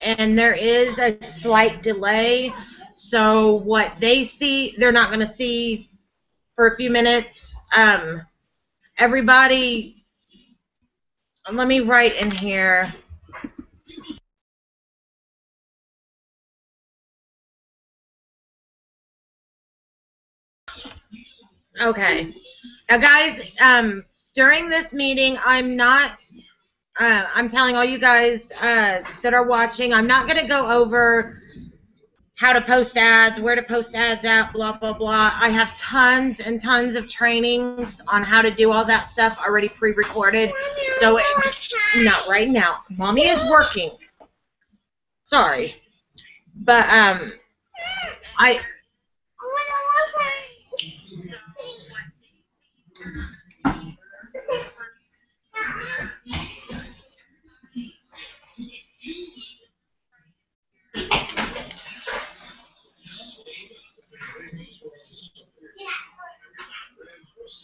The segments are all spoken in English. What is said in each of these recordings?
and there is a slight delay. So what they see, they're not going to see for a few minutes. Everybody, let me write in here. Okay. Now, guys, during this meeting, I'm telling all you guys that are watching, I'm not going to go over how to post ads, where to post ads at, blah, blah, blah. I have tons and tons of trainings on how to do all that stuff already pre-recorded. So, not right now. Mommy is working. Sorry. But,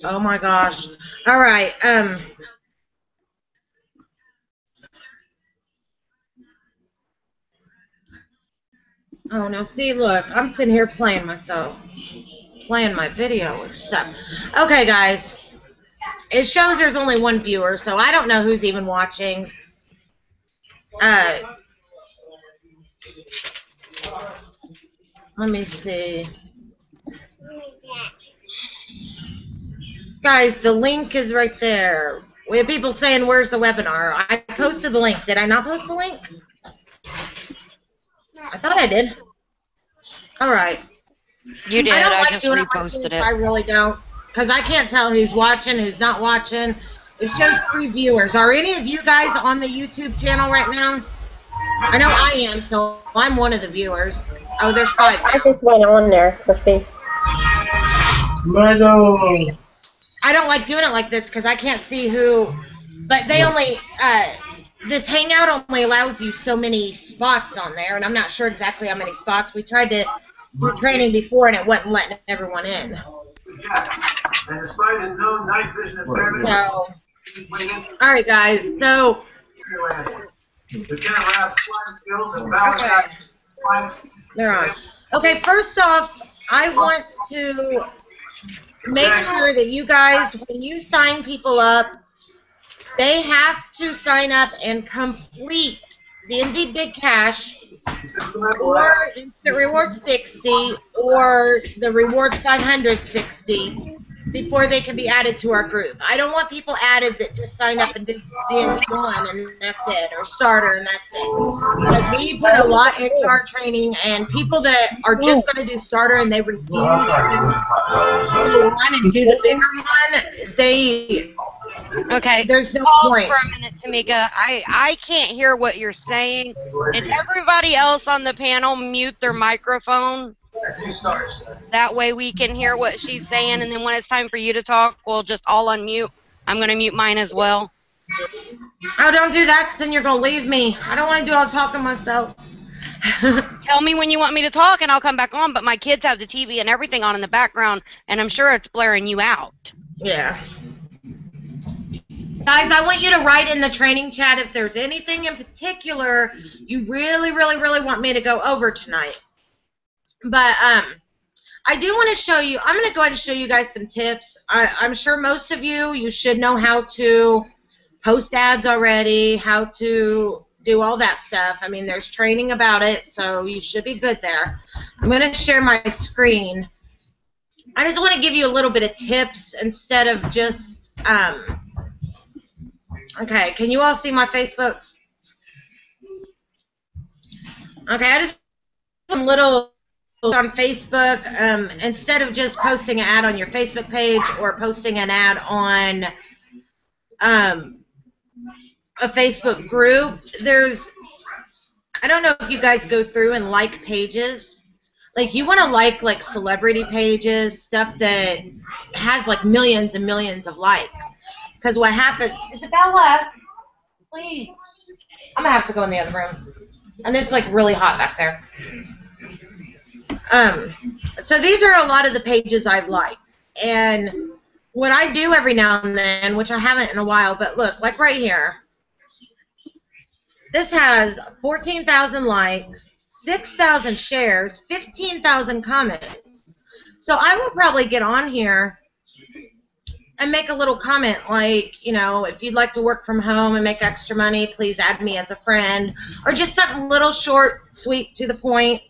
oh my gosh. All right. Oh no, see, look, I'm sitting here playing myself. Playing my video and stuff. Okay, guys. It shows there's only one viewer, so I don't know who's even watching. Let me see. Guys, the link is right there. We have people saying, where's the webinar? I posted the link. Did I not post the link? I thought I did. All right. You did. I just reposted it. I really don't. Because I can't tell who's watching, who's not watching. It shows 3 viewers. Are any of you guys on the YouTube channel right now? I know I am, so I'm one of the viewers. Oh, there's 5. I just went on there to see. I don't like doing it like this because I can't see who. But they only, this Hangout only allows you so many spots on there, and I'm not sure exactly how many spots. We tried to do training before, and it wasn't letting everyone in. And despite his known night vision impairment, So, all right, guys. So, they're on. Okay, first off, I want to make sure that you guys, when you sign people up, they have to sign up and complete ZNZ Big Cash or Instant Reward 60 or the Rewards 560 before they can be added to our group. I don't want people added that just sign up and did ZNZ 1 and that's it, or Starter and that's it. Because we put a lot into our training, and people that are just going to do Starter and they refuse to do the 1 and do the bigger one, they... Okay, there's no point. For a minute, Tamika. I can't hear what you're saying. And everybody else on the panel mute their microphone. That way we can hear what she's saying, and then when it's time for you to talk, we'll just all unmute. I'm going to mute mine as well. Oh, don't do that, because then you're going to leave me. I don't want to do all the talking myself. Tell me when you want me to talk, and I'll come back on, but my kids have the TV and everything on in the background, and I'm sure it's blaring you out. Yeah. Guys, I want you to write in the training chat if there's anything in particular you really, really, really want me to go over tonight. But I do want to show you, I'm going to go ahead and show you guys some tips. I'm sure most of you should know how to post ads already, how to do all that stuff. I mean, there's training about it, so you should be good there. I'm going to share my screen. I just want to give you a little bit of tips instead of just, okay, can you all see my Facebook? Okay, I just put a little on Facebook, instead of just posting an ad on your Facebook page or posting an ad on a Facebook group, I don't know if you guys go through and like pages. Like, you want to like celebrity pages, stuff that has like millions and millions of likes. Because what happens, Isabella, please. I'm going to have to go in the other room. And it's like really hot back there. So these are a lot of the pages I've liked. And what I do every now and then, which I haven't in a while, but look, like right here. This has 14,000 likes, 6,000 shares, 15,000 comments. So I will probably get on here and make a little comment like, you know, if you'd like to work from home and make extra money, please add me as a friend, or just something little short, sweet, to the point.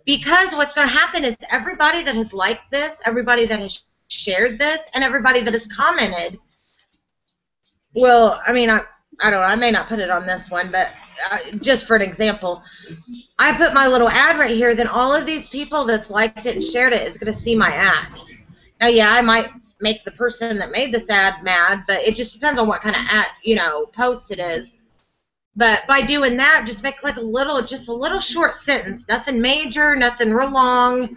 Because what's going to happen is everybody that has liked this, everybody that has shared this, and everybody that has commented will, I mean, I don't know, I may not put it on this one, but just for an example, I put my little ad right here, then all of these people that's liked it and shared it is going to see my ad. Now, yeah, I might make the person that made this ad mad, but it just depends on what kind of ad, you know, post it is. But by doing that, just make like just a little short sentence, nothing major, nothing real long,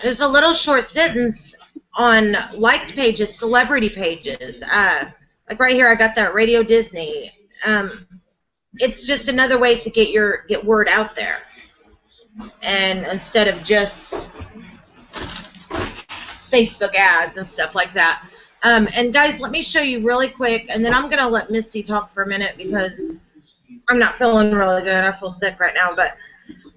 just a little short sentence on liked pages, celebrity pages. Like right here, I got that Radio Disney. It's just another way to get word out there, and instead of just Facebook ads and stuff like that. And guys, let me show you really quick, and then I'm going to let Misty talk for a minute because I'm not feeling really good. I feel sick right now, but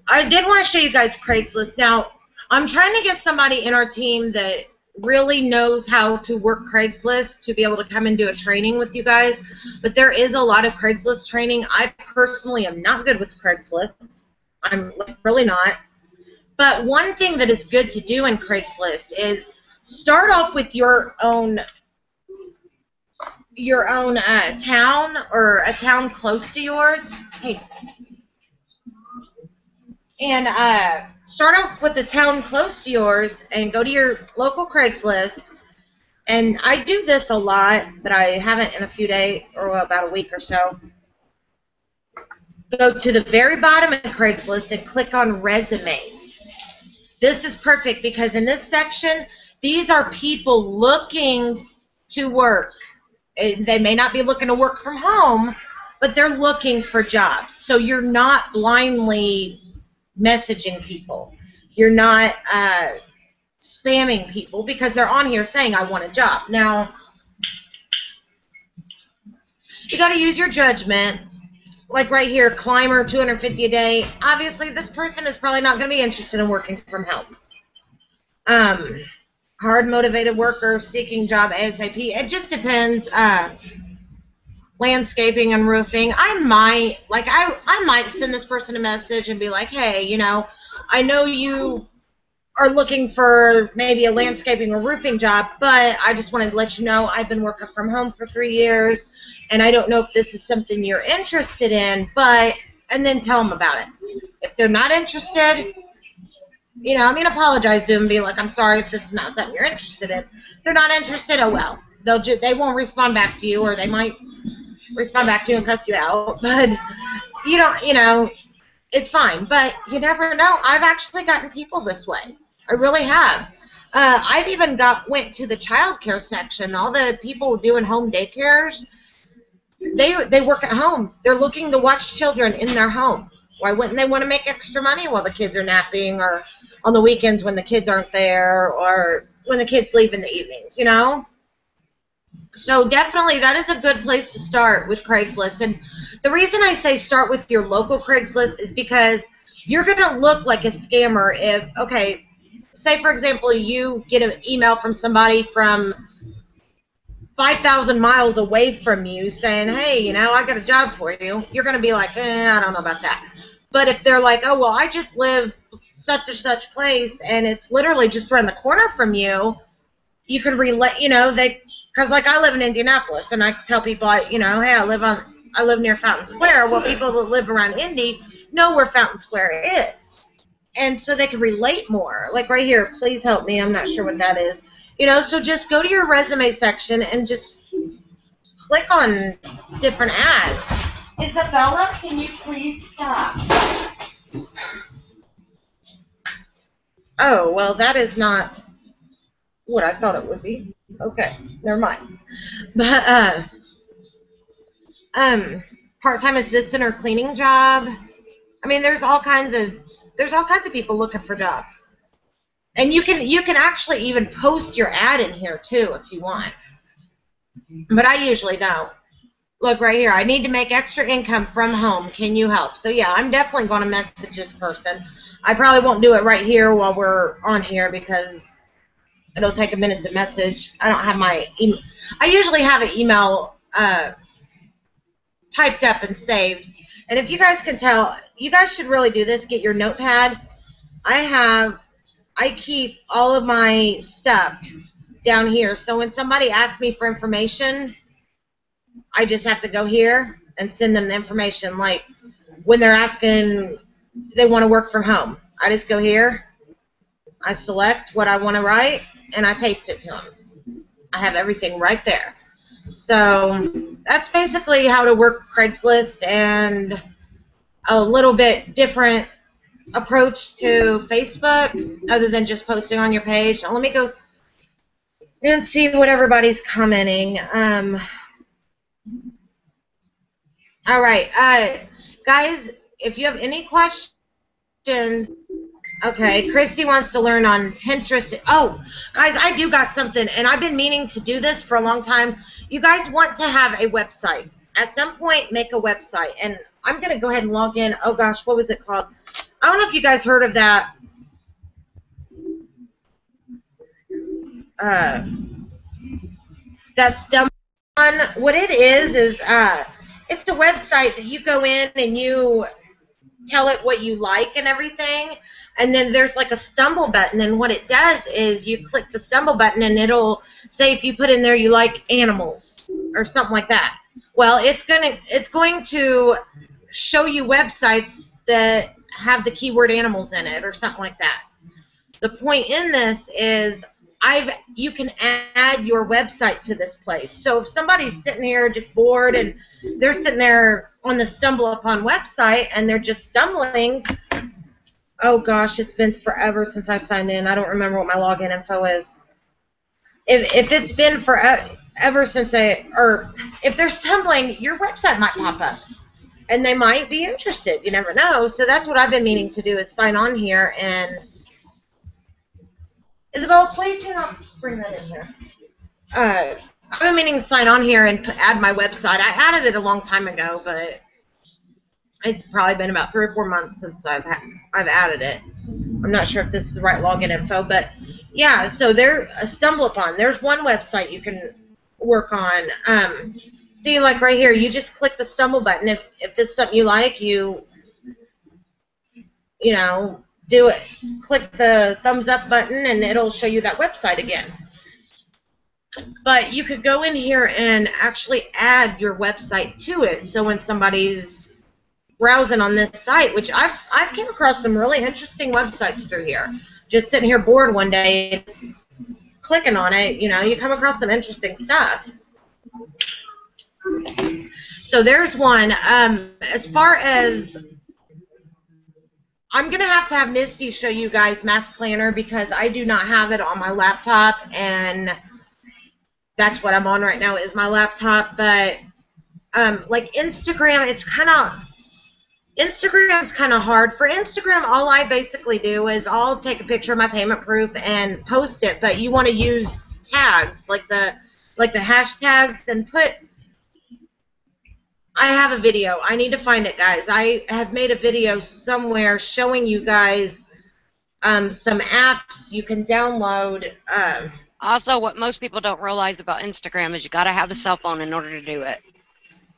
I did want to show you guys Craigslist. Now, I'm trying to get somebody in our team that really knows how to work Craigslist to be able to come and do a training with you guys, but there is a lot of Craigslist training. I personally am not good with Craigslist. I'm really not. But one thing that is good to do in Craigslist is start off with your own town or a town close to yours. Hey. And start off with a town close to yours and go to your local Craigslist. And I do this a lot, but I haven't in a few days, or about a week or so. Go to the very bottom of Craigslist and click on resumes. This is perfect because in this section, these are people looking to work. They may not be looking to work from home, but they're looking for jobs. So you're not blindly messaging people. You're not spamming people because they're on here saying, I want a job. Now, you got to use your judgment. Like right here, climber, $250 a day. Obviously, this person is probably not going to be interested in working from home. Hard motivated worker seeking job ASAP. It just depends. Landscaping and roofing. I might send this person a message and be like, hey, you know, I know you are looking for maybe a landscaping or roofing job, but I just wanted to let you know I've been working from home for 3 years, and I don't know if this is something you're interested in, but, and then tell them about it. If they're not interested, you know, I'm going to apologize to them and be like, I'm sorry if this is not something you're interested in. If they're not interested, oh well. They won't respond back to you, or they might respond back to you and cuss you out, but you know, it's fine. But you never know. I've actually gotten people this way. I really have. I've even went to the child care section. All the people doing home daycares, they work at home. They're looking to watch children in their home. Why wouldn't they want to make extra money while the kids are napping, or on the weekends when the kids aren't there, or when the kids leave in the evenings, you know? So definitely that is a good place to start with Craigslist. And the reason I say start with your local Craigslist is because you're going to look like a scammer if, okay, say for example you get an email from somebody from 5,000 miles away from you saying, hey, you know, I got a job for you. You're going to be like, I don't know about that. But if they're like, oh, well, I just live such and such place and it's literally just around the corner from you, you can relate, you know, because like I live in Indianapolis and I tell people, you know, hey, I live near Fountain Square. Well, people that live around Indy know where Fountain Square is. And so they can relate more. Like right here, please help me. I'm not sure what that is. You know, so just go to your resume section and just click on different ads. Isabella, can you please stop? Oh, well, that is not what I thought it would be. Okay, never mind. But part-time assistant or cleaning job. I mean, there's all kinds of people looking for jobs. And you can actually even post your ad in here too if you want. But I usually don't. Look right here. I need to make extra income from home. Can you help? So yeah, I'm definitely going to message this person. I probably won't do it right here while we're on here because it'll take a minute to message. I don't have my email. I usually have an email typed up and saved. And if you guys can tell, you guys should really do this. Get your notepad. I keep all of my stuff down here. So when somebody asks me for information, I just have to go here and send them the information. Like when they're asking, they want to work from home. I just go here, I select what I want to write, and I paste it to them. I have everything right there. So that's basically how to work Craigslist, and a little bit different approach to Facebook other than just posting on your page. Now let me go and see what everybody's commenting. All right, guys, if you have any questions, okay, Christy wants to learn on Pinterest. Oh, guys, I do got something, and I've been meaning to do this for a long time. You guys want to have a website. At some point, make a website, and I'm going to go ahead and log in. Oh, gosh, what was it called? I don't know if you guys heard of that. That Stumble one. What it is it's a website that you go in and you tell it what you like and everything, and then there's like a stumble button, and what it does is you click the stumble button and it'll say if you put in there you like animals or something like that. Well, it's going to show you websites that have the keyword animals in it or something like that. The point in this is you can add your website to this place. So if somebody's sitting here just bored and they're sitting there on the Stumble Upon website and they're just stumbling, oh gosh, it's been forever since I signed in. I don't remember what my login info is. If it's been forever since if they're stumbling, your website might pop up and they might be interested. You never know. So that's what I've been meaning to do, is sign on here. And Isabel, please do not bring that in here. I've been meaning to sign on here and add my website. I added it a long time ago, but it's probably been about 3 or 4 months since I've added it. I'm not sure if this is the right login info, but yeah. So Stumble Upon. There's one website you can work on. See, like right here, you just click the stumble button. If this is something you like, you know. Do it. Click the thumbs up button and it'll show you that website again. But you could go in here and actually add your website to it. So when somebody's browsing on this site, which I've came across some really interesting websites through here. Just sitting here bored one day, just clicking on it, you come across some interesting stuff. So there's one. As far as I'm going to have Misty show you guys Mask Planner because I do not have it on my laptop, and that's what I'm on right now is my laptop. But like Instagram, Instagram's kind of hard. For Instagram, all I basically do is I'll take a picture of my payment proof and post it, but you want to use tags like the hashtags and put. I have a video. I need to find it, guys. I have made a video somewhere showing you guys some apps you can download. Also, what most people don't realize about Instagram is you got to have a cell phone in order to do it.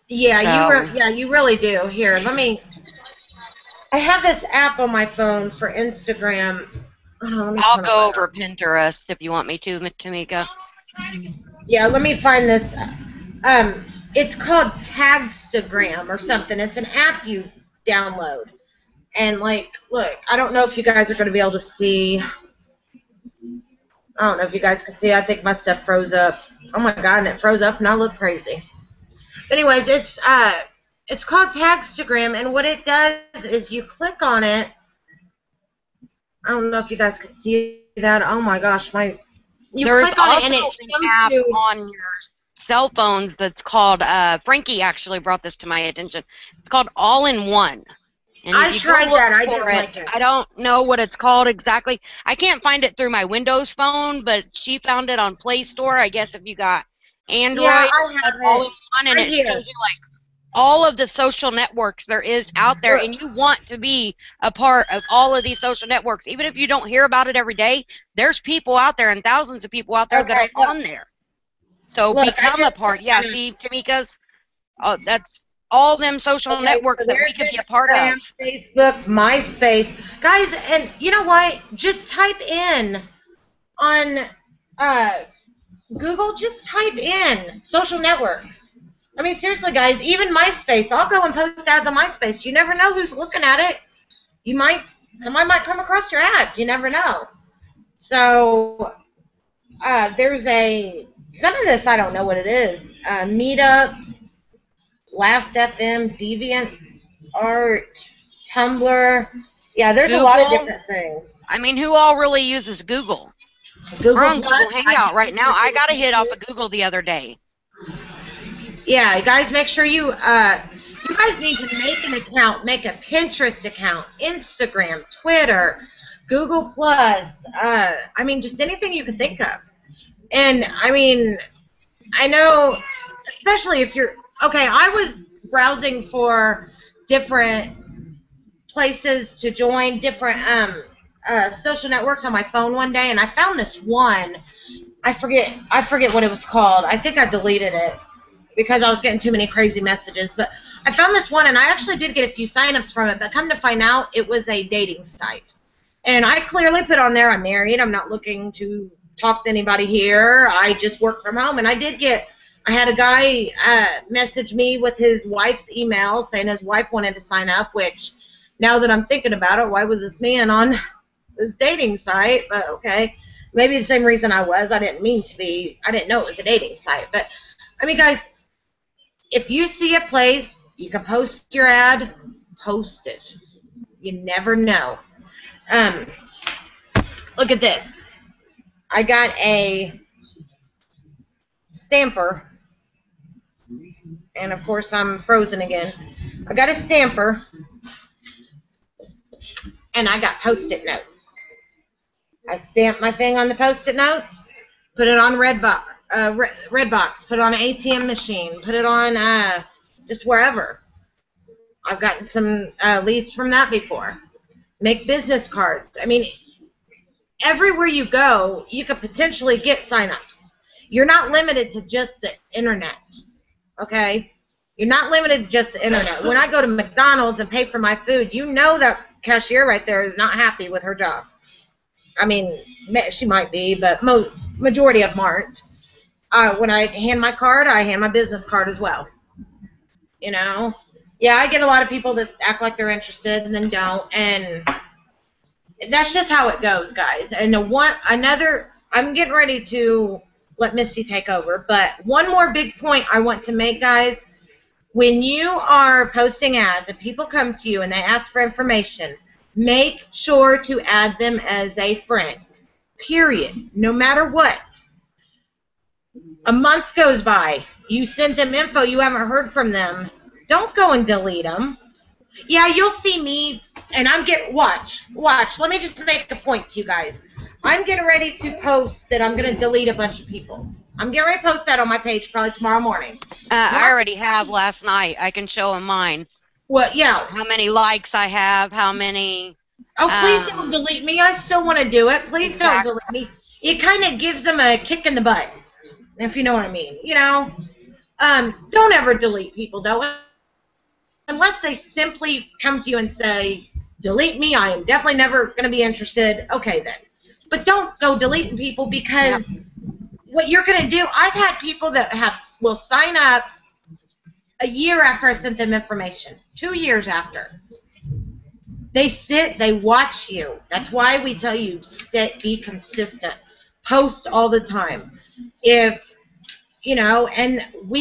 Yeah, you really do. Here, I have this app on my phone for Instagram. I'll go over Pinterest if you want me to, Tamika. Yeah, let me find this. It's called Tagstagram or something. It's an app you download. And, look, I don't know if you guys are going to be able to see. I don't know if you guys can see. I think my stuff froze up. Oh, my God, and it froze up, and I look crazy. Anyways, it's called Tagstagram, and what it does is you click on it. I don't know if you guys can see that. Oh, my gosh. There's also an app on your cell phones that's called, Frankie actually brought this to my attention. It's called All-in-One. And I tried that. I didn't like it. I don't know what it's called exactly. I can't find it through my Windows phone, but she found it on Play Store. I guess if you got Android, Yeah, I have all it in one, and right it here. shows you like all of the social networks there is out there, and you want to be a part of all of these social networks. Even if you don't hear about it every day, there's people out there and thousands of people out there that Okay, are on there. So look, become a part. Yeah, see, Tamika's, that's all them social Okay, networks so that we there's could be a part of. Instagram, Facebook, MySpace. Guys, and you know what? Just type in on Google, just type in social networks. I mean, seriously, guys, even MySpace. I'll go and post ads on MySpace. You never know who's looking at it. Somebody might come across your ads. You never know. So there's some of this I don't know what it is. Meetup, Last FM, Deviant Art, Tumblr. Yeah, there's a lot of Google. different things. I mean, who all really uses Google? Google We're on Plus, Google Hangout right now. I got a hit off of Google the other day. Yeah, guys, make sure you guys need to make an account, make a Pinterest account, Instagram, Twitter, Google Plus. I mean, just anything you can think of. And I mean, I know, especially if you're okay. I was browsing for different places to join, different social networks on my phone one day, and I found this one. I forget what it was called. I think I deleted it because I was getting too many crazy messages. But I found this one, and I actually did get a few signups from it. But come to find out, it was a dating site. And I clearly put on there, I'm married. I'm not looking to talk to anybody here. I just work from home. And I had a guy message me with his wife's email saying his wife wanted to sign up, which now that I'm thinking about it, why was this man on this dating site? But okay. Maybe the same reason I was. I didn't mean to be. I didn't know it was a dating site. But, I mean, guys, if you see a place, you can post your ad, post it. You never know. Look at this. I got a stamper. And, of course, I'm frozen again. I got a stamper. And I got Post-it notes. I stamped my thing on the Post-it notes, put it on Redbox, put it on an ATM machine, put it on just wherever. I've gotten some leads from that before. Make business cards. I mean, everywhere you go, you could potentially get signups. You're not limited to just the internet, okay? You're not limited to just the internet. When I go to McDonald's and pay for my food, you know that cashier right there is not happy with her job. I mean, she might be, but majority of them aren't. When I hand my card, I hand my business card as well. You know? Yeah, I get a lot of people that act like they're interested and then don't, and that's just how it goes, guys. And I'm getting ready to let Misty take over, but one more big point I want to make, guys. When you are posting ads and people come to you and they ask for information, make sure to add them as a friend, period, no matter what. A month goes by, you sent them info, you haven't heard from them, don't go and delete them. Yeah, you'll see me, and watch, let me just make a point to you guys. I'm getting ready to post that I'm going to delete a bunch of people. I'm getting ready to post that on my page probably tomorrow morning. I already have last night. I can show them mine. Well, yeah. How many likes I have, how many... Oh, please don't delete me. I still want to do it. Please don't delete me. It kind of gives them a kick in the butt, if you know what I mean. You know? Don't ever delete people, though. Unless they simply come to you and say, delete me, I am definitely never going to be interested. Okay, then. But don't go deleting people because what you're going to do, I've had people that will sign up a year after I sent them information, 2 years after. They sit, they watch you. That's why we tell you, be consistent. Post all the time. If, you know, and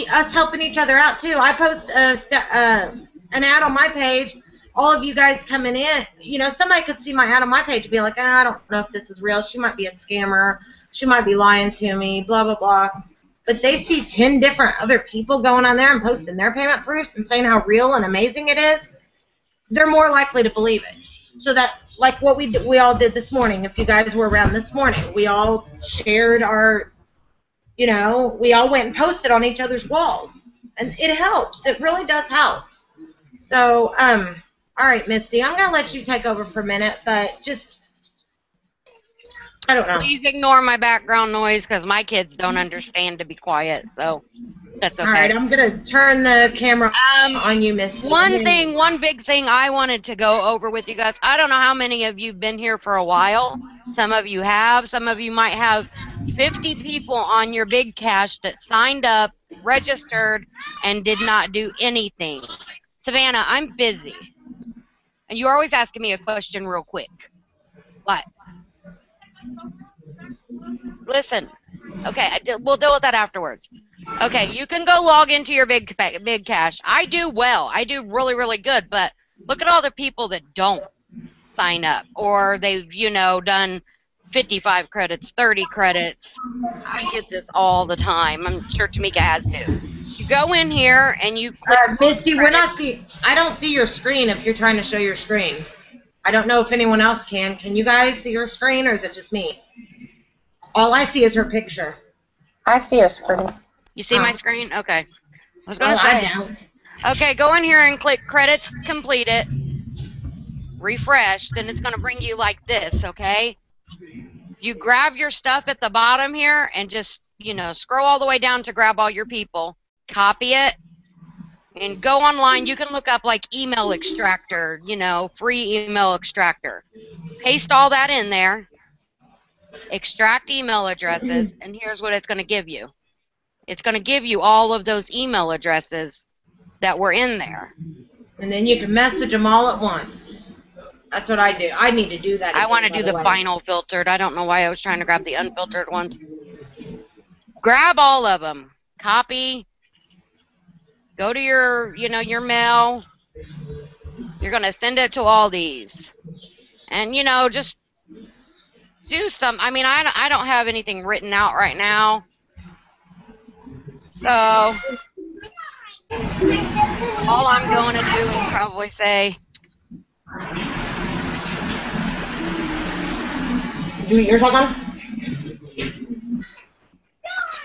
us helping each other out too. I post an ad on my page. All of you guys coming in, you know, somebody could see my ad on my page and be like, I don't know if this is real. She might be a scammer. She might be lying to me, blah, blah, blah. But they see 10 different other people going on there and posting their payment proofs and saying how real and amazing it is. They're more likely to believe it. So that, like what we all did this morning, if you guys were around this morning, we all shared our you know, we all went and posted on each other's walls. And it helps. It really does help. So, all right, Misty, I'm going to let you take over for a minute, but just, I don't know. Please ignore my background noise because my kids don't understand to be quiet, so that's okay. All right, I'm going to turn the camera on you, Misty. One big thing I wanted to go over with you guys. I don't know how many of you have been here for a while. Some of you have. Some of you might have 50 people on your big cash that signed up, registered, and did not do anything. Savannah, I'm busy. And you're always asking me a question real quick. What? Listen. Okay, we'll deal with that afterwards. Okay, you can go log into your big cash. I do well. I do really, really good. But look at all the people that don't sign up. Or they've, you know, done 55 credits, 30 credits. I get this all the time. I'm sure Tamika has too. You go in here and you click. Misty, I don't see your screen if you're trying to show your screen. I don't know if anyone else can. Can you guys see your screen, or is it just me? All I see is her picture. I see your screen. You see my screen? Okay. I was going to Oh, say. I don't. Okay, go in here and click credits completed. Refresh. Then it's going to bring you like this, okay? You grab your stuff at the bottom here and just, you know, scroll all the way down to grab all your people. Copy it. And go online. You can look up like email extractor, you know, free email extractor. Paste all that in there. Extract email addresses. And here's what it's going to give you. It's going to give you all of those email addresses that were in there. And then you can message them all at once. That's what I do. I need to do that. I want to do the vinyl filtered. I don't know why I was trying to grab the unfiltered ones. Grab all of them. Copy. Go to your, you know, your mail. You're going to send it to all these. And, you know, just do some. I mean, I don't have anything written out right now. So, all I'm going to do is probably say, Do it yours, on?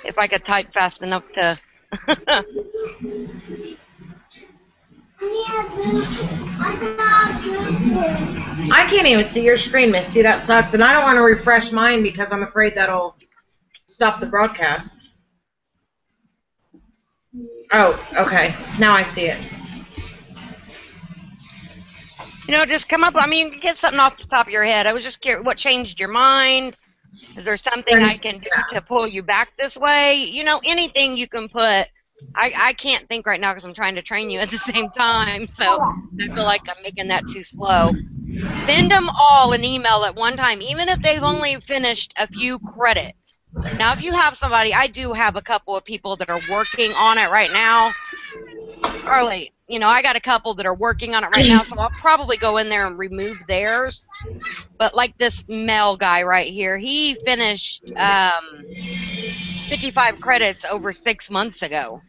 if I could type fast enough to. I can't even see your screen, Missy. That sucks. And I don't want to refresh mine because I'm afraid that'll stop the broadcast. Oh, okay. Now I see it. You know, just come up. I mean, you can get something off the top of your head. I was just curious, what changed your mind? Is there something I can do to pull you back this way? You know, anything you can put. I can't think right now because I'm trying to train you at the same time, so I feel like I'm making that too slow. Send them all an email at one time, even if they've only finished a few credits. Now, if you have somebody, I do have a couple of people that are working on it right now. Charlie, you know, I got a couple that are working on it right now, so I'll probably go in there and remove theirs. But like this male guy right here, he finished 55 credits over 6 months ago.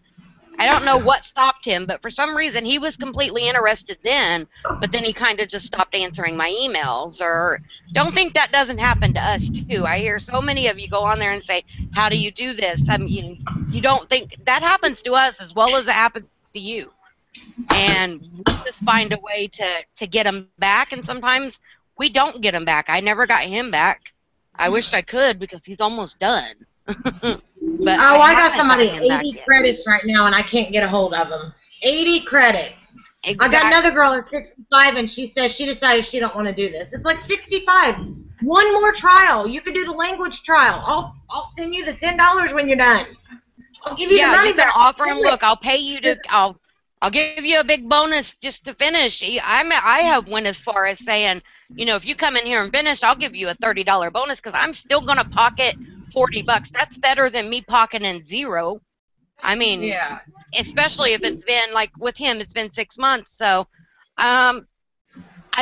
I don't know what stopped him, but for some reason he was completely interested then, but then he kind of just stopped answering my emails. Or don't think that doesn't happen to us too. I hear so many of you go on there and say, how do you do this? I mean, you don't think that happens to us as well as it happens to you. And we just find a way to get them back, and sometimes we don't get them back. I never got him back. I wished I could because he's almost done. But I got somebody 80 credits right now, and I can't get a hold of them. 80 credits. Exactly. I got another girl at 65, and she said she decided she don't want to do this. It's like 65. One more trial. You can do the language trial. I'll send you the $10 when you're done. I'll give you the money back. Offer him. Look, I'll pay you to. I'll give you a big bonus just to finish. I have went as far as saying, you know, if you come in here and finish, I'll give you a $30 bonus because I'm still going to pocket $40. That's better than me pocketing zero. I mean, yeah. Especially if it's been, like with him, it's been 6 months. So I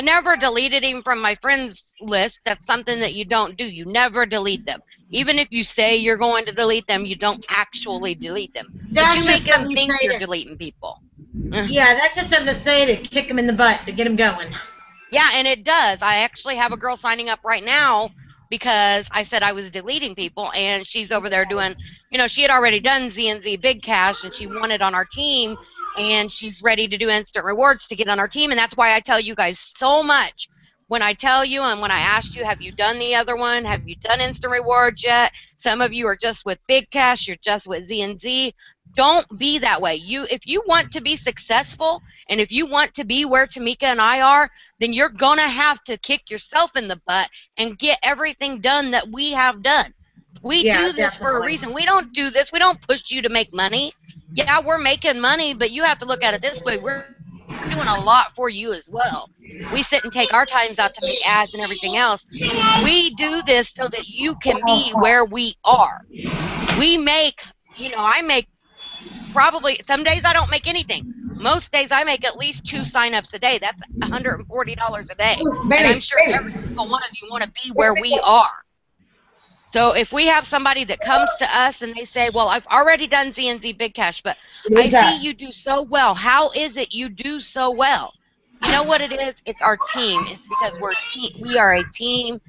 never deleted him from my friends list. That's something that you don't do. You never delete them. Even if you say you're going to delete them, you don't actually delete them. But you make them think you're deleting people. Yeah, that's just something to say to kick them in the butt, to get them going. Yeah, and it does. I actually have a girl signing up right now because I said I was deleting people, and she's over there doing, she had already done ZNZ Big Cash, and she wanted on our team, and she's ready to do instant rewards to get on our team. And that's why I tell you guys so much. When I tell you and when I asked you, have you done the other one? Have you done instant rewards yet? Some of you are just with Big Cash. You're just with ZNZ. Don't be that way. If you want to be successful, and if you want to be where Tamika and I are, then you're going to have to kick yourself in the butt and get everything done that we have done. We do this for a reason. We don't do this. We don't push you to make money. Yeah, we're making money, but you have to look at it this way. We're doing a lot for you as well. We sit and take our times out to make ads and everything else. We do this so that you can be where we are. We make, I make probably, some days I don't make anything. Most days I make at least 2 signups a day. That's $140 a day. And I'm sure every single one of you want to be where we are. So if we have somebody that comes to us and they say, well, I've already done ZNZ Big Cash, but I see you do so well. How is it you do so well? You know what it is? It's our team. It's because we are a team,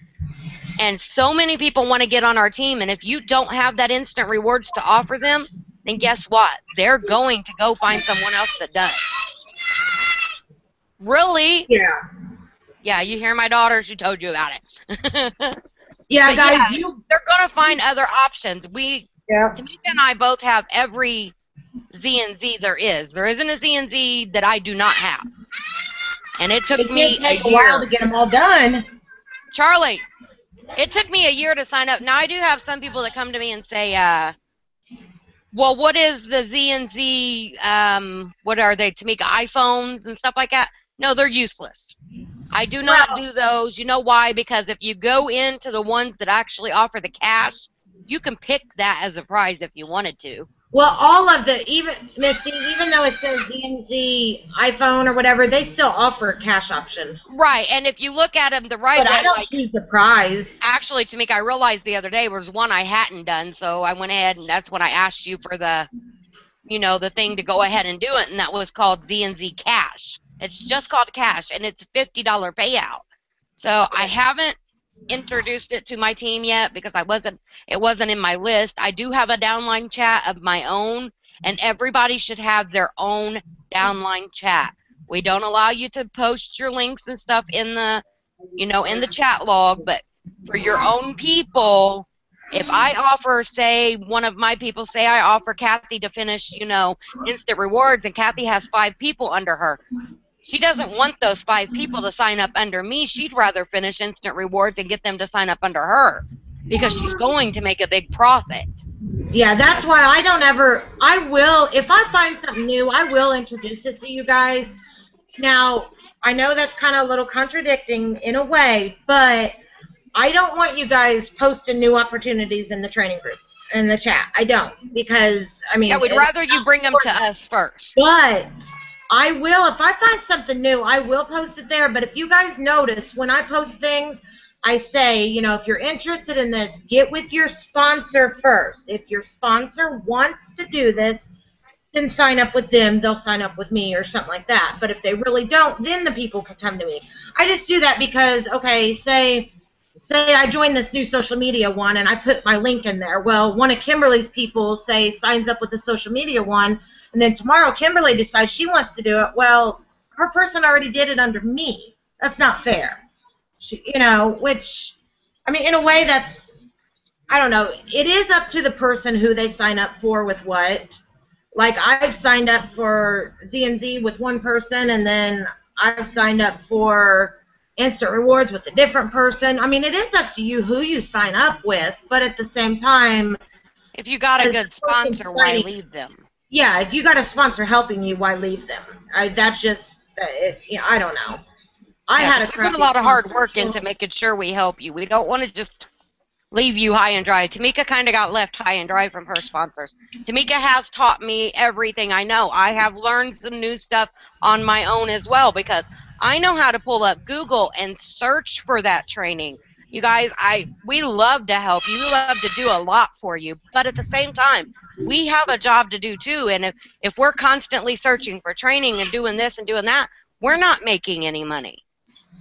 and so many people want to get on our team. And if you don't have that instant rewards to offer them, then guess what? They're going to go find someone else that does. Really? Yeah. Yeah, you hear my daughter? She told you about it. Yeah, but guys, they're going to find other options. Tamika and I both have every ZNZ there is. There isn't a ZNZ that I do not have. And it took me a while to get them all done. Charlie, it took me a year to sign up. Now, I do have some people that come to me and say, well, what is the ZNZ, what are they, Tamika, iPhones and stuff like that? No, they're useless. I do not do those. You know why? Because if you go into the ones that actually offer the cash, you can pick that as a prize if you wanted to. Well, all of the, Misty, even though it says ZNZ iPhone or whatever, they still offer a cash option. Right, and if you look at them the right way. But I don't choose the prize. Actually, Tamika, I realized the other day was one I hadn't done, so I went ahead, and that's when I asked you for the, the thing to go ahead and do it, and that was called ZNZ Cash. It's just called Cash, and it's a $50 payout. So I haven't introduced it to my team yet because it wasn't in my list. I do have a downline chat of my own, and everybody should have their own downline chat. We don't allow you to post your links and stuff in the in the chat log, but for your own people, if I offer, say, one of my people, say I offer Kathy to finish instant rewards, and Kathy has 5 people under her, she doesn't want those 5 people to sign up under me. She'd rather finish instant rewards and get them to sign up under her because she's going to make a big profit. Yeah, that's why I will, if I find something new, I will introduce it to you guys. Now, I know that's kind of a little contradicting in a way, but I don't want you guys posting new opportunities in the training group, in the chat. I don't, because, Yeah, we'd rather you bring them to us first. But I will, if I find something new, I will post it there. But if you guys notice, when I post things, I say, if you're interested in this, get with your sponsor first. If your sponsor wants to do this, then sign up with them. They'll sign up with me or something like that. But if they really don't, then the people can come to me. I just do that because, okay, say I joined this new social media one and I put my link in there. Well, one of Kimberly's people, say, signs up with the social media one, and then tomorrow Kimberly decides she wants to do it. Well, her person already did it under me. That's not fair. Which, I mean, in a way that's, I don't know. It is up to the person who they sign up for with what. Like, I've signed up for ZNZ with one person, and then I've signed up for instant rewards with a different person. I mean, it is up to you who you sign up with, but at the same time, if you got a good sponsor, why leave them? Yeah, if you got a sponsor helping you, why leave them? That's just, I don't know. We put a lot of hard work into making sure we help you. We don't want to just leave you high and dry. Tamika kind of got left high and dry from her sponsors. Tamika has taught me everything I know. I have learned some new stuff on my own as well because I know how to pull up Google and search for that training. You guys, we love to help you. We love to do a lot for you. But at the same time, we have a job to do too. And if we're constantly searching for training and doing this and doing that, we're not making any money.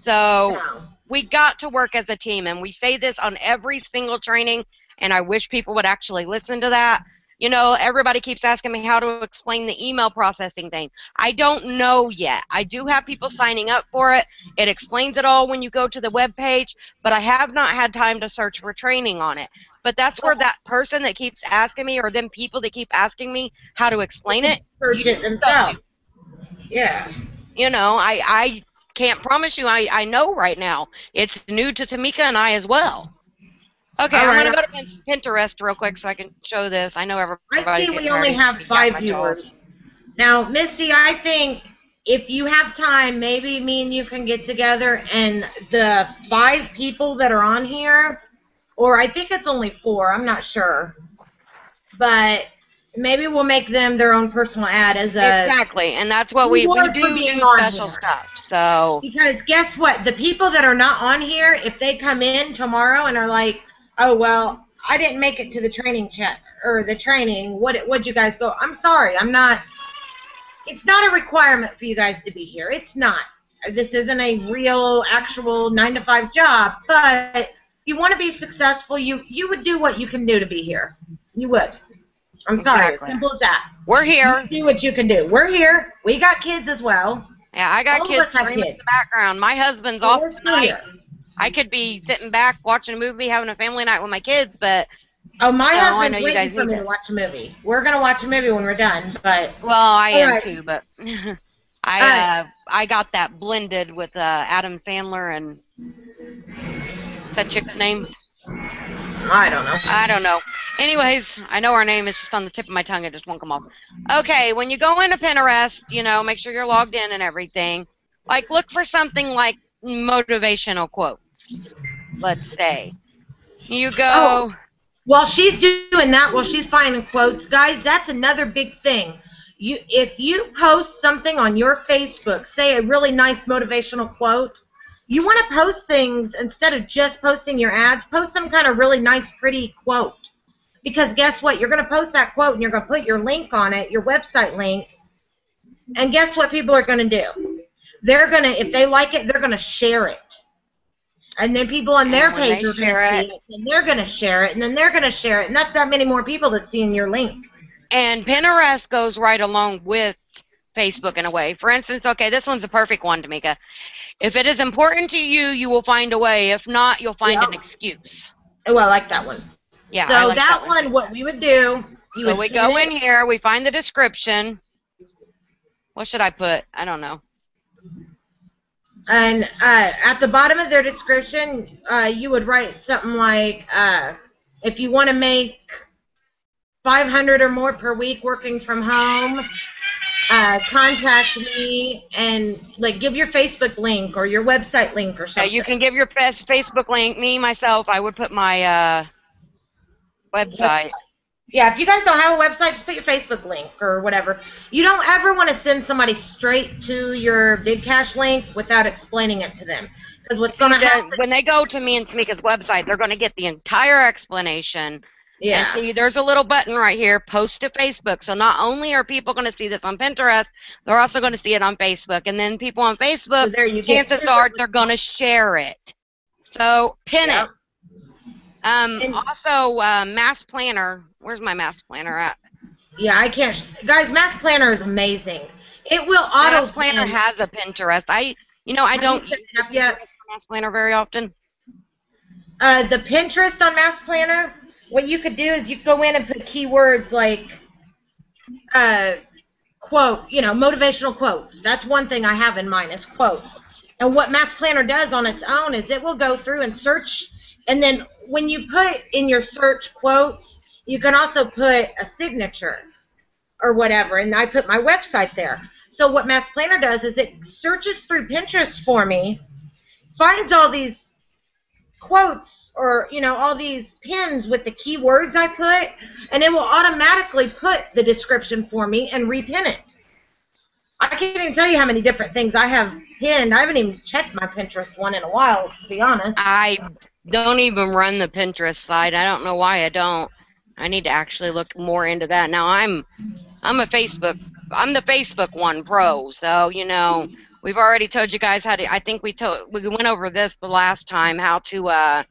So we got to work as a team, and we say this on every single training, and I wish people would actually listen to that. You know, everybody keeps asking me how to explain the email processing thing. I don't know yet. I do have people signing up for it. It explains it all when you go to the web page, but I have not had time to search for training on it. But that's where that person that keeps asking me, or them people that keep asking me how to explain it, Search it themselves. Yeah. you know, I can't promise you I know right now. It's new to Tamika and I as well. Okay, All I'm right. going to go to Pinterest real quick so I can show this. I know everybody's I see getting we only ready have to 5 my viewers. jaws. Now, Misty, I think if you have time, maybe me and you can get together, and the 5 people that are on here, or I think it's only 4, I'm not sure, but maybe we'll make them their own personal ad as a Exactly, and that's what we reward for do being on special here. stuff. So Because guess what? The people that are not on here, if they come in tomorrow and are like, oh, well, I didn't make it to the training chat or the training, what'd you guys go? I'm sorry, I'm not. It's not a requirement for you guys to be here. It's not. This isn't a real, actual 9-to-5 job, but if you want to be successful, you would do what you can do to be here. You would. I'm sorry. Exactly. As simple as that. we're here. You do what you can do. We're here. We got kids as well. Yeah, I got All of kids us have screaming in kids. the background. My husband's So off we're still tonight. here. I could be sitting back watching a movie, having a family night with my kids, but Oh, my No, I know husband's you waiting guys for need me to this. watch a movie. We're going to watch a movie when we're done, but well, I am Alright. too. But I got that blended with Adam Sandler and what's that chick's name? I don't know. I don't know. Anyways, I know her name. It's just on the tip of my tongue. It just won't come off. Okay, when you go into Pinterest, you know, make sure you're logged in and everything. Like, look for something like motivational quotes, let's say. You go. Oh. While she's doing that, while she's finding quotes, guys, that's another big thing. If you post something on your Facebook, say a really nice motivational quote, you want to post things instead of just posting your ads, post some kind of really nice, pretty quote. Because guess what? You're going to post that quote and you're going to put your link on it, your website link, and guess what people are going to do? They're going to, if they like it, they're going to share it. And then people on their when page they are going to share see it- it, and they're going to share it, and then they're going to share it, and that's that many more people that's seeing your link. And Pinterest goes right along with Facebook in a way. For instance, okay, this one's a perfect one, Tamika. If it is important to you, you will find a way. If not, you'll find Yep. an excuse. Oh, I like that one. Yeah, So I like that that one, what we would do, you So would we pin go it- in here, we find the description. What should I put? I don't know. and at the bottom of their description, you would write something like, if you want to make 500 or more per week working from home, contact me, and like give your Facebook link or your website link or Yeah, something. you can give your best Facebook link. Me, myself, I would put my website. Yeah, if you guys don't have a website, just put your Facebook link or whatever. You don't ever want to send somebody straight to your Big Cash link without explaining it to them. Because what's going to happen... When they go to me and Tamika's website, they're going to get the entire explanation. Yeah. And see, there's a little button right here, post to Facebook. So not only are people going to see this on Pinterest, they're also going to see it on Facebook. And then people on Facebook, So there you get chances are they're going to share it. So pin Yep. it. Also, Mass Planner. Where's my Mass Planner at? Yeah, I can't... Guys, Mass Planner is amazing. It will auto... Mass Planner has a Pinterest. I don't set use it up yet? Pinterest for Mass Planner very often. The Pinterest on Mass Planner, what you could do is you could go in and put keywords like quote, motivational quotes. That's one thing I have in mind is quotes. And what Mass Planner does on its own is it will go through and search, and then when you put in your search quotes, you can also put a signature or whatever, and I put my website there. So what Mass Planner does is it searches through Pinterest for me, finds all these quotes or, all these pins with the keywords I put, and it will automatically put the description for me and repin it. I can't even tell you how many different things I have pinned. I haven't even checked my Pinterest one in a while, to be honest. I don't even run the Pinterest site. I don't know why I don't. I need to actually look more into that. Now I'm the Facebook one pro, so We've already told you guys how to. I think we went over this the last time, how to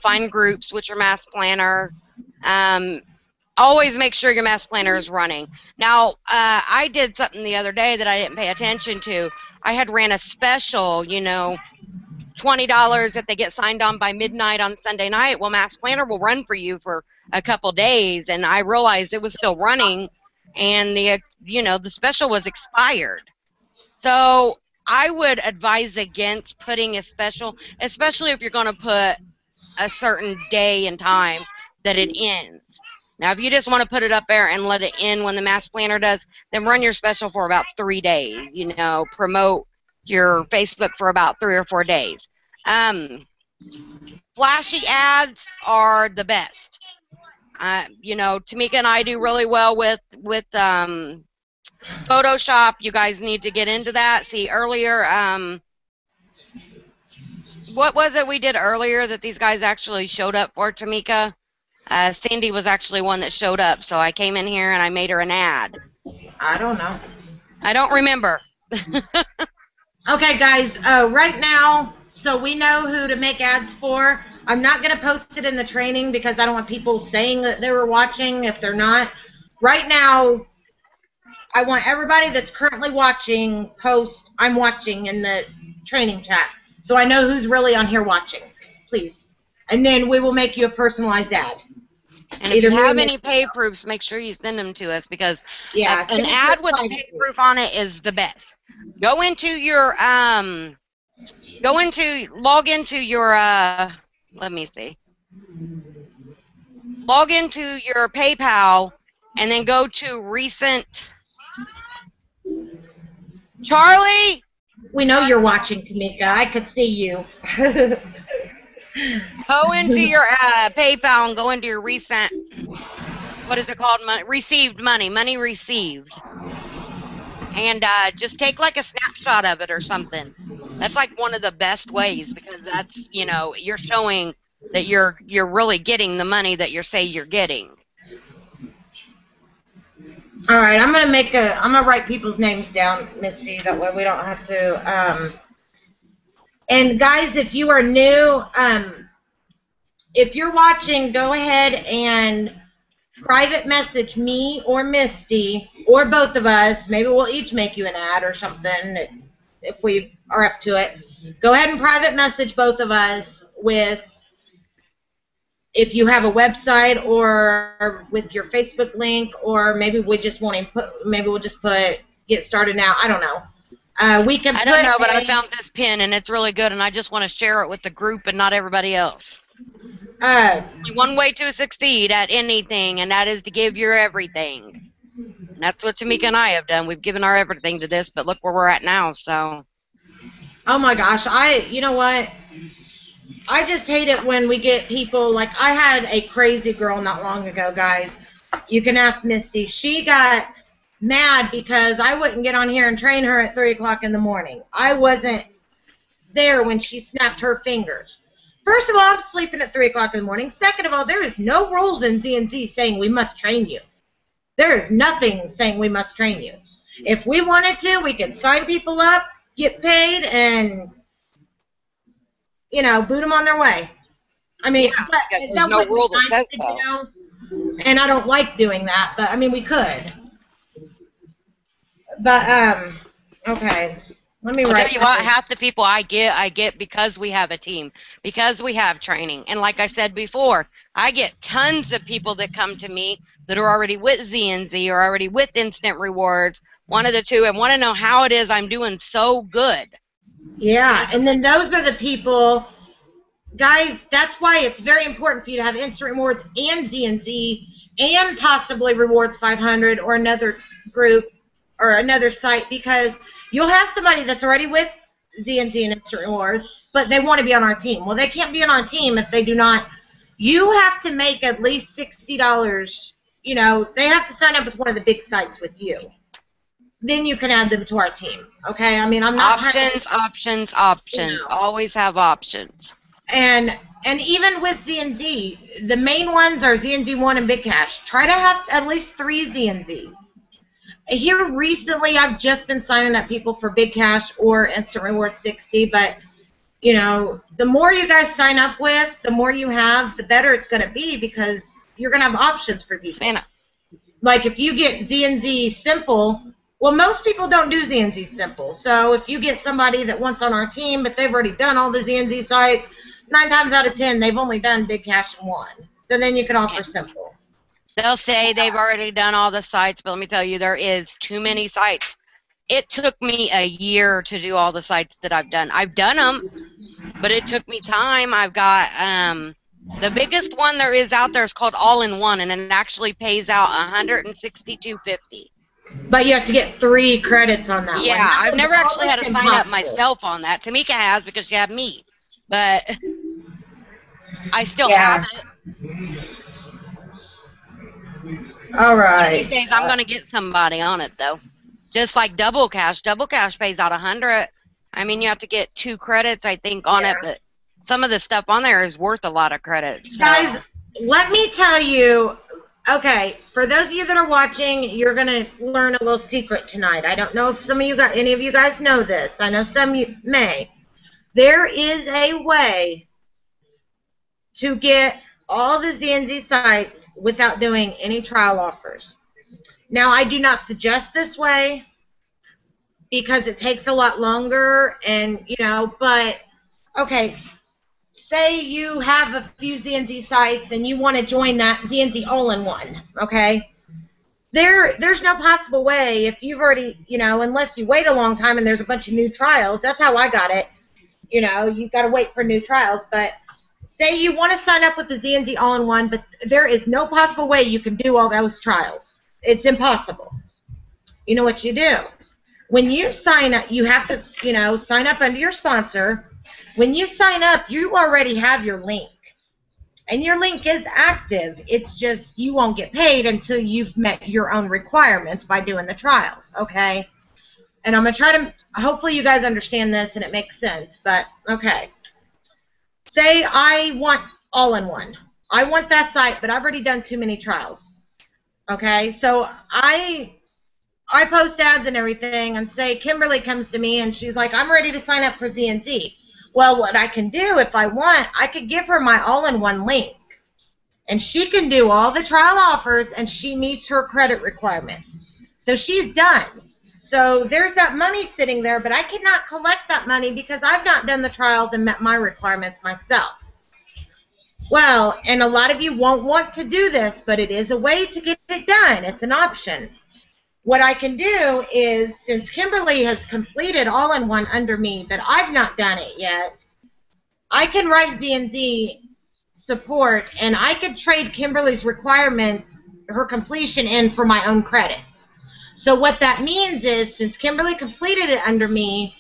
find groups with your mass planner. Always make sure your mass planner is running. Now, I did something the other day that I didn't pay attention to. I had ran a special, $20 if they get signed on by midnight on Sunday night. Well, mass planner will run for you for a couple days, and I realized it was still running, and the special was expired. So I would advise against putting a special, especially if you're going to put a certain day and time that it ends. Now, if you just want to put it up there and let it end when the mass planner does, then run your special for about 3 days. Promote your Facebook for about 3 or 4 days. Flashy ads are the best. Tamika and I do really well with Photoshop. You guys need to get into that. See, earlier, what was it we did earlier that these guys actually showed up for, Tamika? Sandy was actually one that showed up, so I came in here and I made her an ad. I don't know. I don't remember. Okay, guys, right now, so we know who to make ads for. I'm not going to post it in the training because I don't want people saying that they were watching if they're not. Right now, I want everybody that's currently watching post I'm watching in the training chat, so I know who's really on here watching, please. And then we will make you a personalized ad. And if you have any pay proofs, make sure you send them to us, because an ad with a pay proof on it is the best. Log into your let me see. Log into your PayPal and then go to recent. Charlie? We know you're watching, Kamika. I could see you. Go into your PayPal and go into your recent, what is it called? Received money. Money received. And just take like a snapshot of it or something. That's like one of the best ways, because that's, you're showing that you're really getting the money that you say you're getting. All right, I'm gonna write people's names down, Misty. That way we don't have to. And guys, if you are new, if you're watching, go ahead and private message me or Misty or both of us. Maybe we'll each make you an ad or something if we are up to it. Go ahead and private message both of us with, if you have a website or with your Facebook link, or maybe we just want to put, maybe we'll just put get started now. I don't know. We can. I don't know, but I found this pin and it's really good, and I just want to share it with the group and not everybody else. Only one way to succeed at anything, and that is to give your everything. And that's what Tamika and I have done. We've given our everything to this, but look where we're at now. So. Oh my gosh, you know what? I just hate it when we get people, like I had a crazy girl not long ago, guys. You can ask Misty. She got mad because I wouldn't get on here and train her at 3 o'clock in the morning. I wasn't there when she snapped her fingers. First of all, I'm sleeping at 3 o'clock in the morning. Second of all, there is no rules in ZNZ saying we must train you. There is nothing saying we must train you. If we wanted to, we could sign people up, get paid, and, boot them on their way. I mean, yeah, there's no rule that says so. And I don't like doing that, but, I mean, we could. But, okay. Let me I'll tell you what, half the people I get because we have a team, because we have training. And like I said before, I get tons of people that come to me that are already with ZNZ or already with Instant Rewards, one of the two, and want to know how it is I'm doing so good. Yeah, and then those are the people, guys, that's why it's very important for you to have Instant Rewards and ZNZ and possibly Rewards 500 or another group or another site, because you'll have somebody that's already with ZNZ and Instant Rewards, but they want to be on our team. Well, they can't be on our team if they do not. You have to make at least $60. They have to sign up with one of the big sites with you. Then you can add them to our team. Okay? I mean, I'm not options. Always have options. And even with ZNZ, the main ones are ZNZ1 and Big Cash. Try to have at least 3 ZNZs. Here recently, I've just been signing up people for Big Cash or Instant Reward 60, but you know, the more you guys sign up with, the more you have, the better it's going to be because you're going to have options for people. Savannah. Like if you get ZNZ Simple, well, most people don't do ZNZ Simple. So if you get somebody that wants on our team, but they've already done all the ZNZ sites, 9 times out of 10, they've only done Big Cash and 1. So then you can offer Simple. They'll say they've already done all the sites, but let me tell you, there is too many sites. It took me a year to do all the sites that I've done. I've done them, but it took me time. I've got the biggest one there is out there is called All-in-One, and it actually pays out $162.50. But you have to get 3 credits on that one. Yeah, I've never actually had to sign up impossible. myself on that. Tamika has because she had me, but I still Yeah. have it. All right. These days, I'm going to get somebody on it, though. Just like Double Cash. Double Cash pays out 100. I mean, you have to get 2 credits, I think, on it, but some of the stuff on there is worth a lot of credits. So. Guys, let me tell you, okay, for those of you that are watching, you're going to learn a little secret tonight. I don't know if any of you guys know this. I know some you may. There is a way to get all the ZNZ sites without doing any trial offers. Now, I do not suggest this way because it takes a lot longer and, you know, but, okay, say you have a few ZNZ sites and you want to join that ZNZ all-in-one, okay? There's no possible way if you've already, you know, unless you wait a long time and there's a bunch of new trials. That's how I got it. You know, you've got to wait for new trials, but say you want to sign up with the ZNZ all-in-one, but there is no possible way you can do all those trials. It's impossible. You know what you do? When you sign up, you have to, you know, sign up under your sponsor. When you sign up, you already have your link. And your link is active. It's just you won't get paid until you've met your own requirements by doing the trials, okay? And I'm going to try to, hopefully you guys understand this and it makes sense, but okay. Say I want all-in-one. I want that site, but I've already done too many trials. Okay, so I post ads and everything, and say Kimberly comes to me and she's like, I'm ready to sign up for ZNZ. Well, what I can do if I want, I could give her my all-in-one link, and she can do all the trial offers, and she meets her credit requirements. So she's done. So there's that money sitting there, but I cannot collect that money because I've not done the trials and met my requirements myself. Well, and a lot of you won't want to do this, but it is a way to get it done. It's an option. What I can do is, since Kimberly has completed all-in-one under me, but I've not done it yet, I can write ZNZ support, and I could trade Kimberly's requirements, her completion, in for my own credits. So what that means is, since Kimberly completed it under me,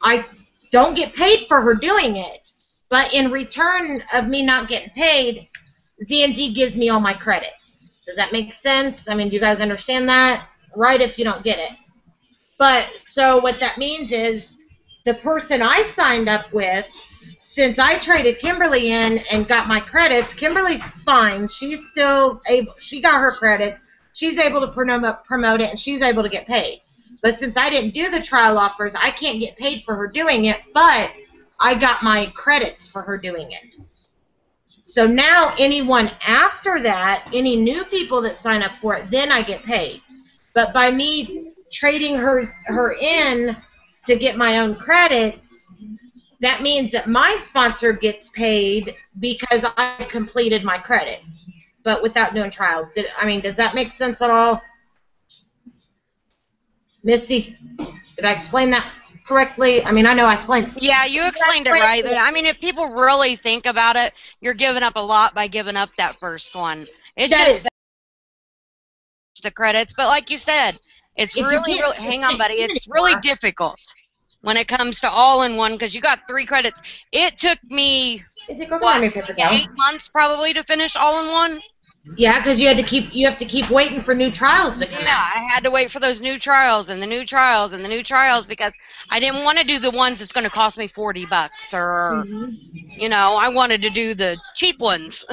I don't get paid for her doing it. But in return of me not getting paid, ZNZ gives me all my credits. Does that make sense? I mean, do you guys understand that? Right if you don't get it. But so what that means is the person I signed up with, since I traded Kimberly in and got my credits, Kimberly's fine. She's still able, she got her credits. She's able to promote it, and she's able to get paid. But since I didn't do the trial offers, I can't get paid for her doing it, but I got my credits for her doing it. So now anyone after that, any new people that sign up for it, then I get paid. But by me trading her in to get my own credits, that means that my sponsor gets paid because I completed my credits, but without doing trials. Does that make sense at all? Misty, did I explain that correctly? I mean, I know I explained it. Yeah, you explained it right, but I mean, if people really think about it, you're giving up a lot by giving up that first one. It's just the credits, but like you said, it's really, hang on, buddy, it's really difficult when it comes to all-in-one because you got 3 credits. It took me, 8 months probably to finish all-in-one. Yeah, because you have to keep waiting for new trials to come out. Yeah, I had to wait for those new trials and the new trials and the new trials because I didn't want to do the ones that's going to cost me $40 or, you know, I wanted to do the cheap ones.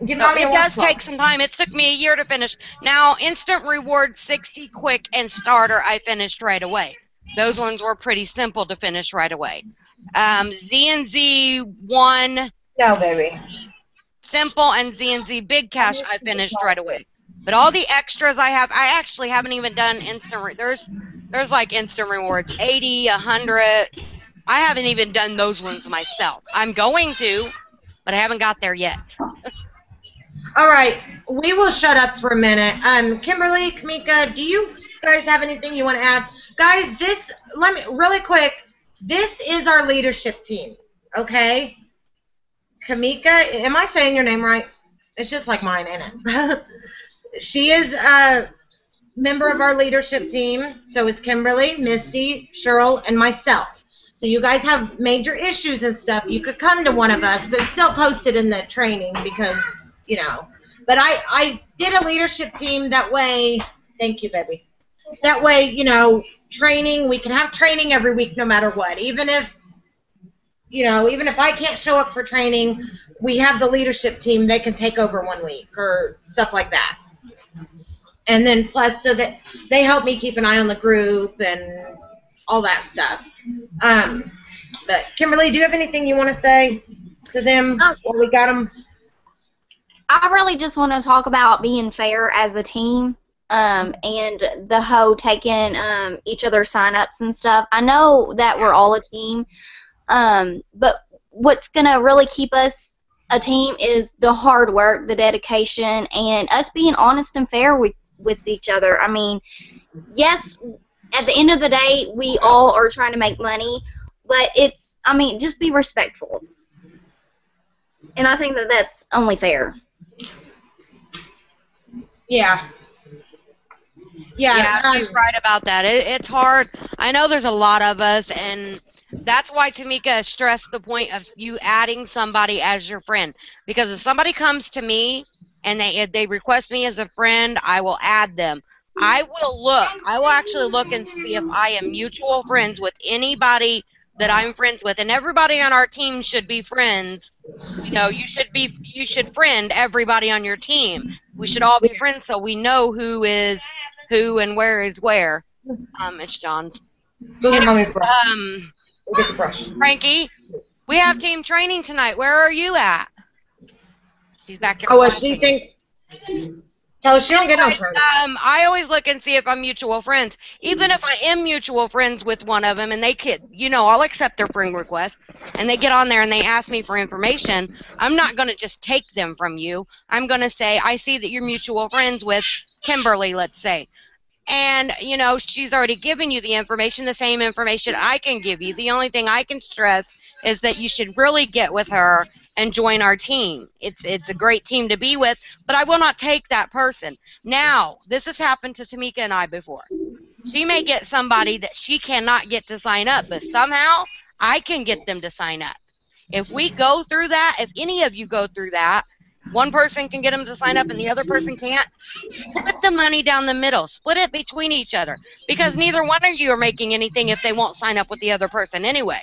So it does take some time. It took me a year to finish. Now, instant reward 60, quick, and starter, I finished right away. Those ones were pretty simple to finish right away. ZNZ 1, No, baby. simple, and ZNZ big cash, I finished right away. But all the extras I actually haven't even done instant. There's like instant rewards, 80, 100. I haven't even done those ones myself. I'm going to, but I haven't got there yet. All right, we will shut up for a minute. Kimberly, Kamika, do you guys have anything you want to add? Guys, let me, really quick, this is our leadership team, okay? Kamika, am I saying your name right? It's just like mine, ain't it? She is a member of our leadership team. So is Kimberly, Misty, Cheryl, and myself. So you guys have major issues and stuff, you could come to one of us, but still post it in the training because, you know. But I did a leadership team that way. Thank you, baby. That way, you know, training, we can have training every week no matter what. Even if, you know, even if I can't show up for training, we have the leadership team. They can take over 1 week or stuff like that. And then plus, so that they help me keep an eye on the group and all that stuff. But Kimberly, do you have anything you want to say to them while we got them? I really just want to talk about being fair as a team, and the whole taking each other's sign-ups and stuff. I know that we're all a team, but what's going to really keep us a team is the hard work, the dedication, and us being honest and fair with each other. I mean, yes, at the end of the day, we all are trying to make money, but it's, I mean, just be respectful. And I think that that's only fair. Yeah. Yeah, she's right about that. It's hard. I know there's a lot of us, and that's why Tamika stressed the point of you adding somebody as your friend. Because if somebody comes to me and they request me as a friend, I will add them. I will actually look and see if I am mutual friends with anybody that I'm friends with, and everybody on our team should be friends. You know, you should friend everybody on your team. We should all be friends so we know who is who and where is where. It's John's. Anyway, Frankie, we have team training tonight. Where are you at? She's back there. Oh, what she think? So she don't get no friends. I always look and see if I'm mutual friends. Even if I am mutual friends with one of them and they could, you know, I'll accept their friend request and they get on there and they ask me for information, I'm not going to just take them from you. I'm going to say, I see that you're mutual friends with Kimberly, let's say. And, you know, she's already given you the information, the same information I can give you. The only thing I can stress is that you should really get with her and join our team. It's a great team to be with, but I will not take that person. Now, this has happened to Tamika and I before. She may get somebody that she cannot get to sign up, but somehow I can get them to sign up. If we go through that, if any of you go through that, one person can get them to sign up and the other person can't, split the money down the middle. Split it between each other, because neither one of you are making anything if they won't sign up with the other person anyway.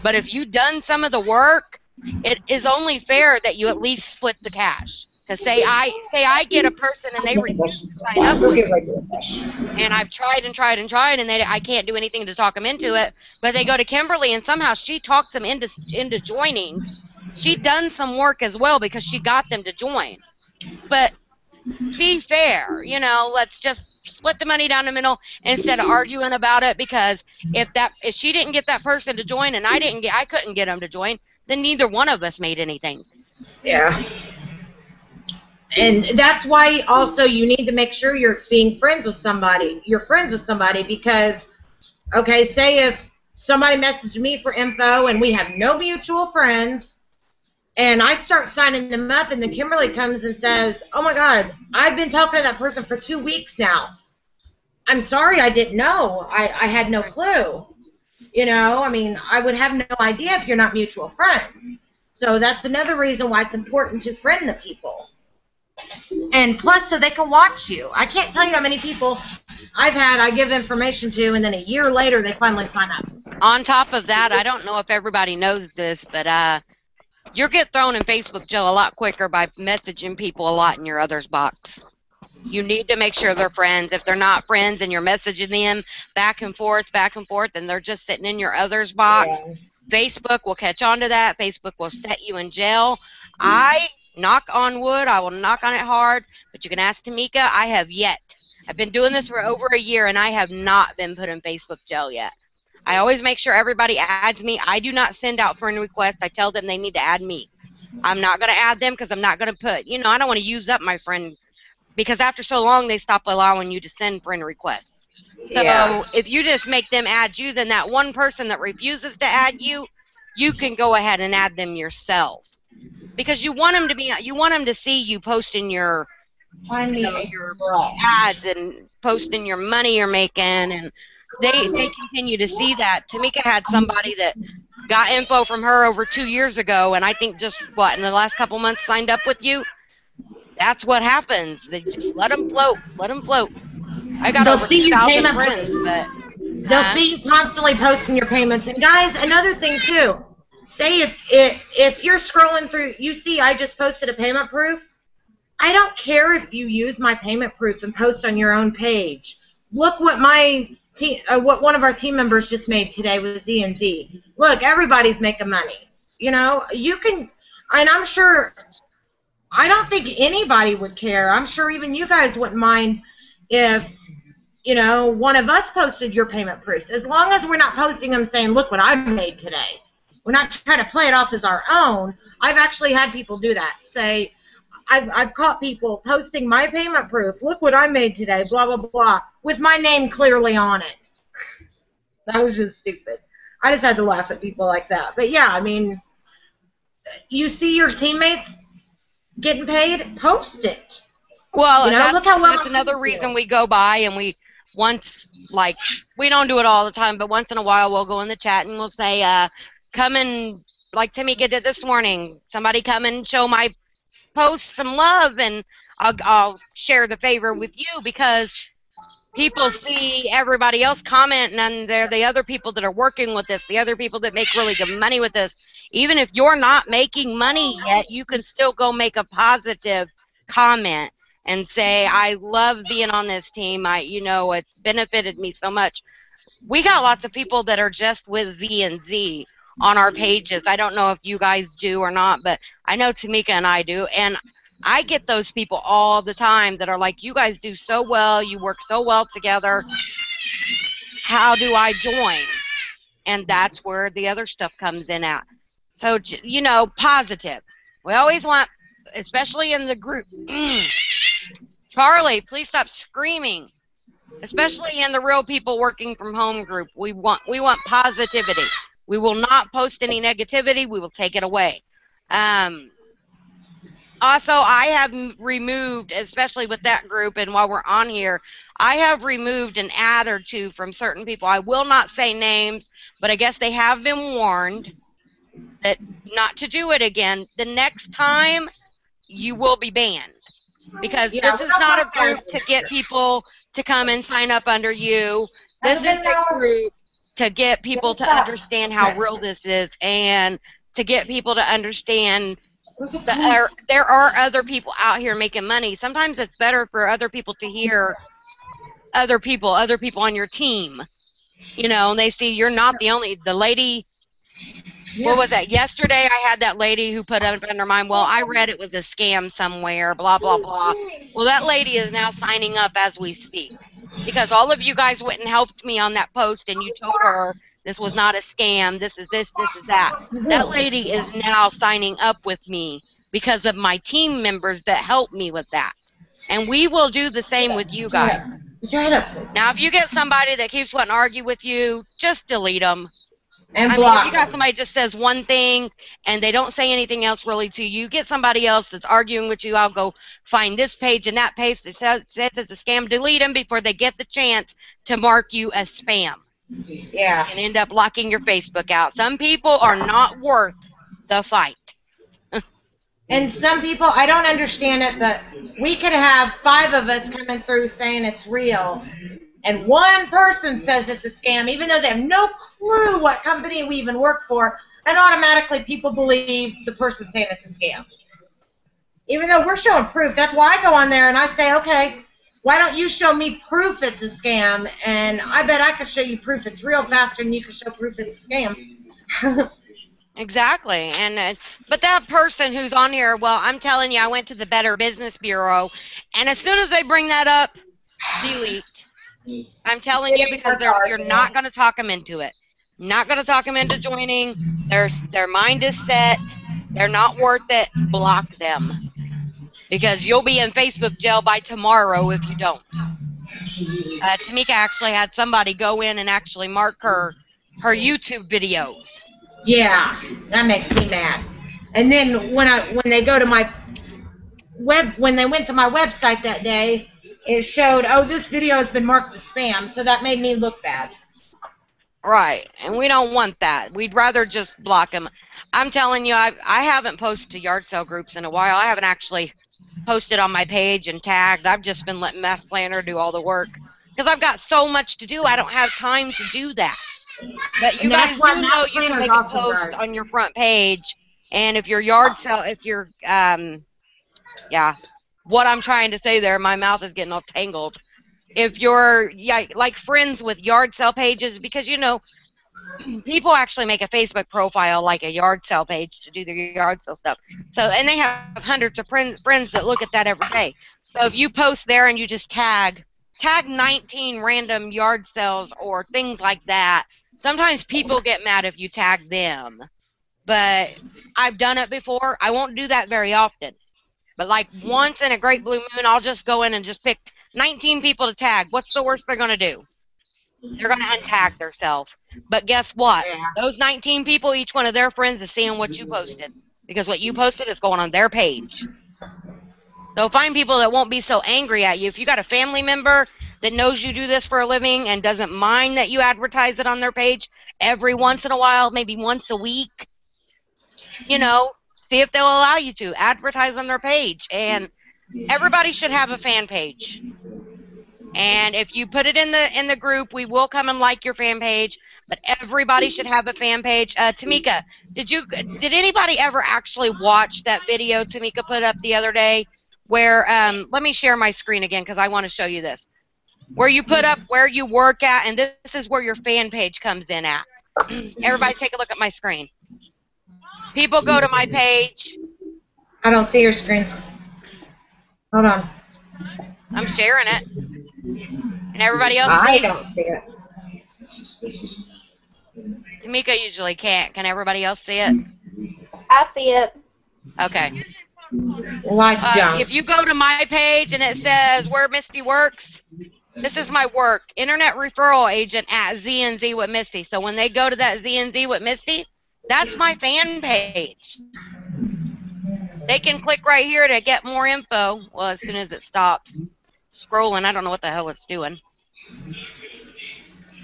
But if you've done some of the work, it is only fair that you at least split the cash. Because say I get a person and they refuse to sign up with me, and I've tried and tried and tried, and I can't do anything to talk them into it. But they go to Kimberly and somehow she talks them into joining. She'd done some work as well because she got them to join. But be fair, you know. Let's just split the money down the middle instead of arguing about it. Because if she didn't get that person to join and I couldn't get them to join, then neither one of us made anything. Yeah. And that's why also you need to make sure you're being friends with somebody. You're friends with somebody because, okay, say if somebody messaged me for info and we have no mutual friends, and I start signing them up, and then Kimberly comes and says, oh my God, I've been talking to that person for 2 weeks now. I'm sorry, I didn't know. I had no clue. You know, I mean, I would have no idea if you're not mutual friends. So that's another reason why it's important to friend the people. And plus, so they can watch you. I can't tell you how many people I give information to, and then a year later they finally sign up. On top of that, I don't know if everybody knows this, but You'll get thrown in Facebook jail a lot quicker by messaging people a lot in your others box. You need to make sure they're friends. If they're not friends and you're messaging them back and forth, and they're just sitting in your others box, Yeah. Facebook will catch on to that. Facebook will set you in jail. I knock on wood. I will knock on it hard, but you can ask Tamika. I have yet. I've been doing this for over a year, and I have not been put in Facebook jail yet. I always make sure everybody adds me. I do not send out friend requests. I tell them they need to add me. I'm not going to add them because I'm not going to put, I don't want to use up my friend, because after so long they stop allowing you to send friend requests. So Yeah. if you just make them add you, then that one person that refuses to add you, you can go ahead and add them yourself, because you want them to see you posting your Find me a your brush. ads and posting your money you're making, and they continue to see that. Tamika had somebody that got info from her over 2 years ago, and I think just in the last couple months signed up with you. That's what happens. They just let them float. Let them float. I got They'll over see your 2,000 payment friends, proofs. but They'll see you constantly posting your payments. And guys, another thing too. Say if you're scrolling through, you see I just posted a payment proof. I don't care if you use my payment proof and post on your own page. Look what what one of our team members just made today with ZNZ. Look, everybody's making money. You can, and I'm sure. I don't think anybody would care. I'm sure even you guys wouldn't mind if one of us posted your payment proofs, as long as we're not posting them saying, look what I made today. We're not trying to play it off as our own. I've actually had people do that. Say, I've caught people posting my payment proof. Look what I made today, blah, blah, blah, with my name clearly on it. That was just stupid. I just had to laugh at people like that. But yeah, I mean, you see your teammates getting paid, post it. well, Look how well that's my another team's reason doing. we go by, and we don't do it all the time, but once in a while we'll go in the chat and we'll say, come and, like Tamika did this morning, somebody come and show my post some love, and I'll share the favor with you, because people see everybody else commenting, and they're the other people that are working with this, the other people that make really good money with this. Even if you're not making money yet, you can still go make a positive comment and say, I love being on this team. It's benefited me so much. We got lots of people that are just with ZNZ on our pages. I don't know if you guys do or not, but I know Tamika and I do. And I get those people all the time that are like, you guys do so well. You work so well together. How do I join? And that's where the other stuff comes in at. So, positive. We always want, especially in the group. Charlie, please stop screaming. Especially in the real people working from home group, we want positivity. We will not post any negativity. We will take it away. Also, I have removed, especially with that group, and while we're on here, I have removed an ad or two from certain people. I will not say names, but I guess they have been warned that not to do it again. The next time, you will be banned, because Yeah, this is not a group to get people to come and sign up under you. This is a group to get people to understand how real this is, and to get people to understand that there are other people out here making money. Sometimes it's better for other people to hear other people on your team, and they see you're not the lady. What was that? Yesterday I had that lady who put up under mine, well, I read it was a scam somewhere, blah, blah, blah. Well, that lady is now signing up as we speak, because all of you guys went and helped me on that post, and you told her this was not a scam, this is this is that. That lady is now signing up with me because of my team members that helped me with that. And we will do the same with you guys. Now, if you get somebody that keeps wanting to argue with you, just delete them. And if you got somebody that just says one thing and they don't say anything else really to you, get somebody else that's arguing with you. I'll go find this page and that page that says it's a scam. Delete them before they get the chance to mark you as spam. Yeah. And end up locking your Facebook out. Some people are not worth the fight. And some people, I don't understand it, but we could have 5 of us coming through saying it's real, and one person says it's a scam, even though they have no clue what company we even work for. and automatically people believe the person saying it's a scam. Even though we're showing proof. That's why I go on there and I say, okay, why don't you show me proof it's a scam? And I bet I could show you proof it's real faster than you could show proof it's a scam. Exactly. And but that person who's on here, well, I'm telling you, I went to the Better Business Bureau, and as soon as they bring that up, delete. I'm telling you, because you're not going to talk them into it. Not going to talk them into joining. Their mind is set. They're not worth it. Block them. Because you'll be in Facebook jail by tomorrow if you don't. Tamika actually had somebody go in and actually mark her YouTube videos. Yeah, that makes me mad. And then when they go to my when they went to my website that day, it showed, oh, this video has been marked as spam, so that made me look bad. Right, and we don't want that. We'd rather just block them. I'm telling you, I haven't posted to yard sale groups in a while. I haven't actually posted on my page and tagged. I've just been letting Mass Planner do all the work because I've got so much to do. I don't have time to do that. But you guys do know you can make a post on your front page, and if your yard sale, if you're, yeah, what I'm trying to say there, my mouth is getting all tangled. If you're like friends with yard sale pages, because you know, people actually make a Facebook profile like a yard sale page to do their yard sale stuff. So, and they have hundreds of friends that look at that every day. So if you post there and you just tag 19 random yard sales or things like that, sometimes people get mad if you tag them. But I've done it before. I won't do that very often. But like once in a great blue moon, I'll just go in and just pick 19 people to tag. What's the worst they're going to do? They're going to untag themselves. But guess what? Yeah. Those 19 people, each one of their friends is seeing what you posted. Because what you posted is going on their page. So find people that won't be so angry at you. If you got a family member that knows you do this for a living and doesn't mind that you advertise it on their page every once in a while, maybe once a week, you know, see if they'll allow you to advertise on their page. And everybody should have a fan page. And if you put it in the group, we will come and like your fan page. But everybody should have a fan page. Tamika, did anybody ever actually watch that video Tamika put up the other day? Where let me share my screen again because I want to show you this. Where you put up where you work at, and this is where your fan page comes in at. Everybody, take a look at my screen. People go to my page. I don't see your screen. Hold on. I'm sharing it. And everybody else I don't see it. Tamika usually can't. Can everybody else see it? I see it. Okay. If you go to my page and it says where Misty works, this is my work. Internet referral agent at ZNZ with Misty. So when they go to that ZNZ with Misty, that's my fan page. They can click right here to get more info. Well, as soon as it stops scrolling, I don't know what the hell it's doing.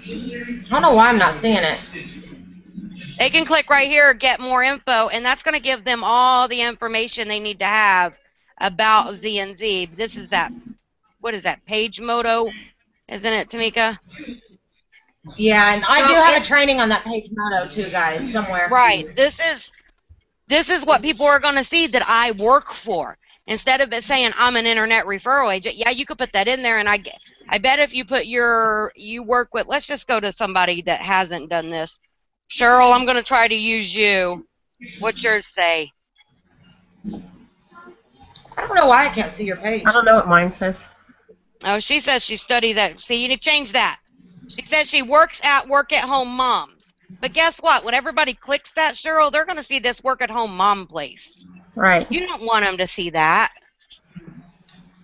I don't know why I'm not seeing it. They can click right here, get more info, and that's going to give them all the information they need to have about ZNZ. This is that, what is that, Page Moto, isn't it, Tamika? Yeah, and I do have a training on that Page Moto too, guys, somewhere. Right. This is what people are going to see that I work for. Instead of it saying I'm an internet referral agent, yeah, you could put that in there, and I bet if you put you work with, let's just go to somebody that hasn't done this. Cheryl, I'm going to try to use you. What's yours say? I don't know why I can't see your page. I don't know what mine says. Oh, she says she studies that. See, you need to change that. She says she works at work-at-home moms. But guess what? When everybody clicks that, Cheryl, they're going to see this work-at-home mom place. Right. You don't want them to see that.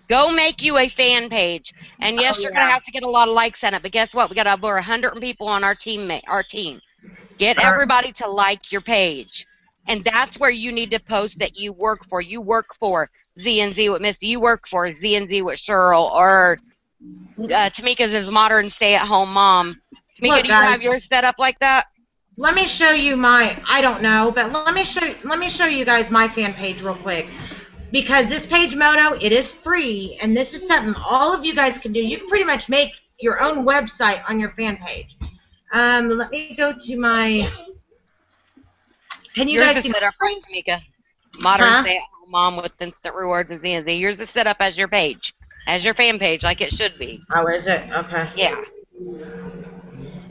Go make you a fan page. And yes, you're going to have to get a lot of likes on it. But guess what? We got over 100 people on our team. Get everybody to like your page. And that's where you need to post that you work for. You work for ZNZ with Misty. You work for ZNZ with Cheryl. Or Tamika's is Modern Stay-at-Home Mom. Tamika, look, do you have yours set up like that? Let me show you my, I don't know, but let me show you guys my fan page real quick. Because this Page Moto, it is free, and this is something all of you guys can do. You can pretty much make your own website on your fan page. Let me go to my Can you Yours guys is see set my up right, screen? Tamika. Modern Huh? stay-at-home mom with instant rewards and ZNZ. Yours is set up as your page, as your fan page, like it should be. Oh, is it? Okay. Yeah.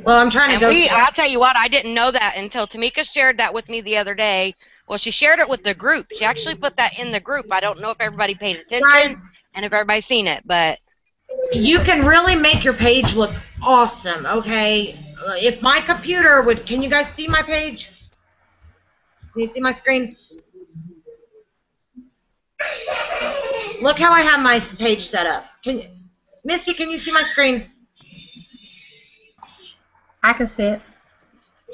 Well, I'm trying to And go to I'll tell you what, I didn't know that until Tamika shared that with me the other day. Well, she shared it with the group. She actually put that in the group. I don't know if everybody paid attention guys. and if everybody's seen it, but You can really make your page look awesome, okay? If my computer would, can you guys see my page? Can you see my screen? Look how I have my page set up. Missy, can you see my screen? I can see it.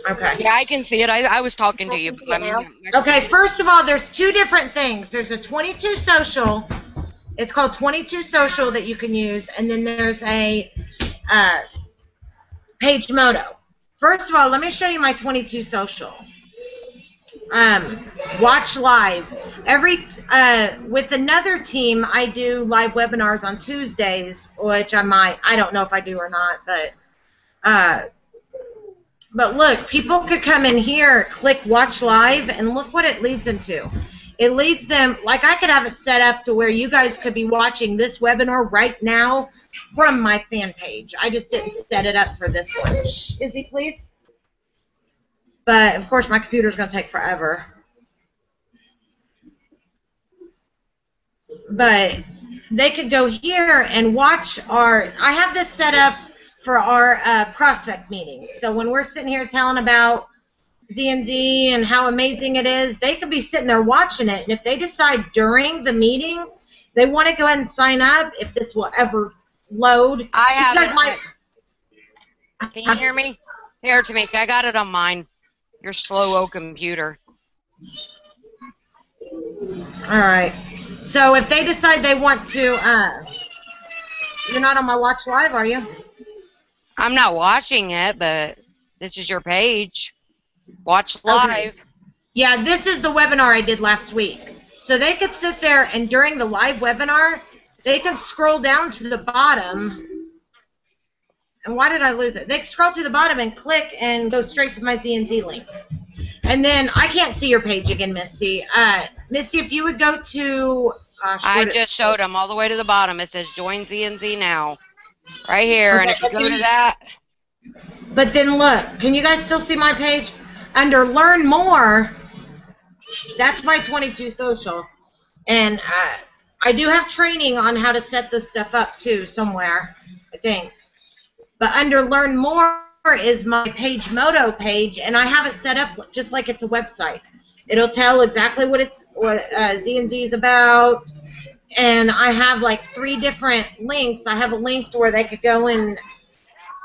Okay. yeah, I can see it. I was talking to you. Okay, first of all, there's two different things. There's a 22 social. It's called 22 social that you can use, and then there's a page moto. First of all, let me show you my 22 social. Watch live. With another team, I do live webinars on Tuesdays, which I don't know if I do or not, but look, people could come in here, click watch live, and look what it leads them to. It leads them, like I could have it set up to where you guys could be watching this webinar right now from my fan page. I just didn't set it up for this one. Izzy, please. But, of course, my computer's going to take forever. But they could go here and watch I have this set up for our prospect meeting. So when we're sitting here telling about ZNZ and how amazing it is, they could be sitting there watching it. And if they decide during the meeting they want to go ahead and sign up, if this will ever load. I have it. Can you hear me? Here, Tamika, I got it on mine. Your slow-o computer. All right. So if they decide they want to, you're not on my watch live, are you? I'm not watching it, but this is your page. Watch live. Okay. Yeah, this is the webinar I did last week. So they could sit there and during the live webinar, they can scroll down to the bottom. And why did I lose it? They can scroll to the bottom and click and go straight to my ZNZ link. And then I can't see your page again, Misty. Misty, if you would go to... I just showed them all the way to the bottom. It says join ZNZ now. Right here. Okay, and if you go to that... But then look, can you guys still see my page? Under Learn More, that's my 22 social. And I do have training on how to set this stuff up too somewhere, I think. But under Learn More is my page moto page, and I have it set up just like it's a website. It'll tell exactly what ZNZ is about. And I have like 3 different links. I have a link to where they could go in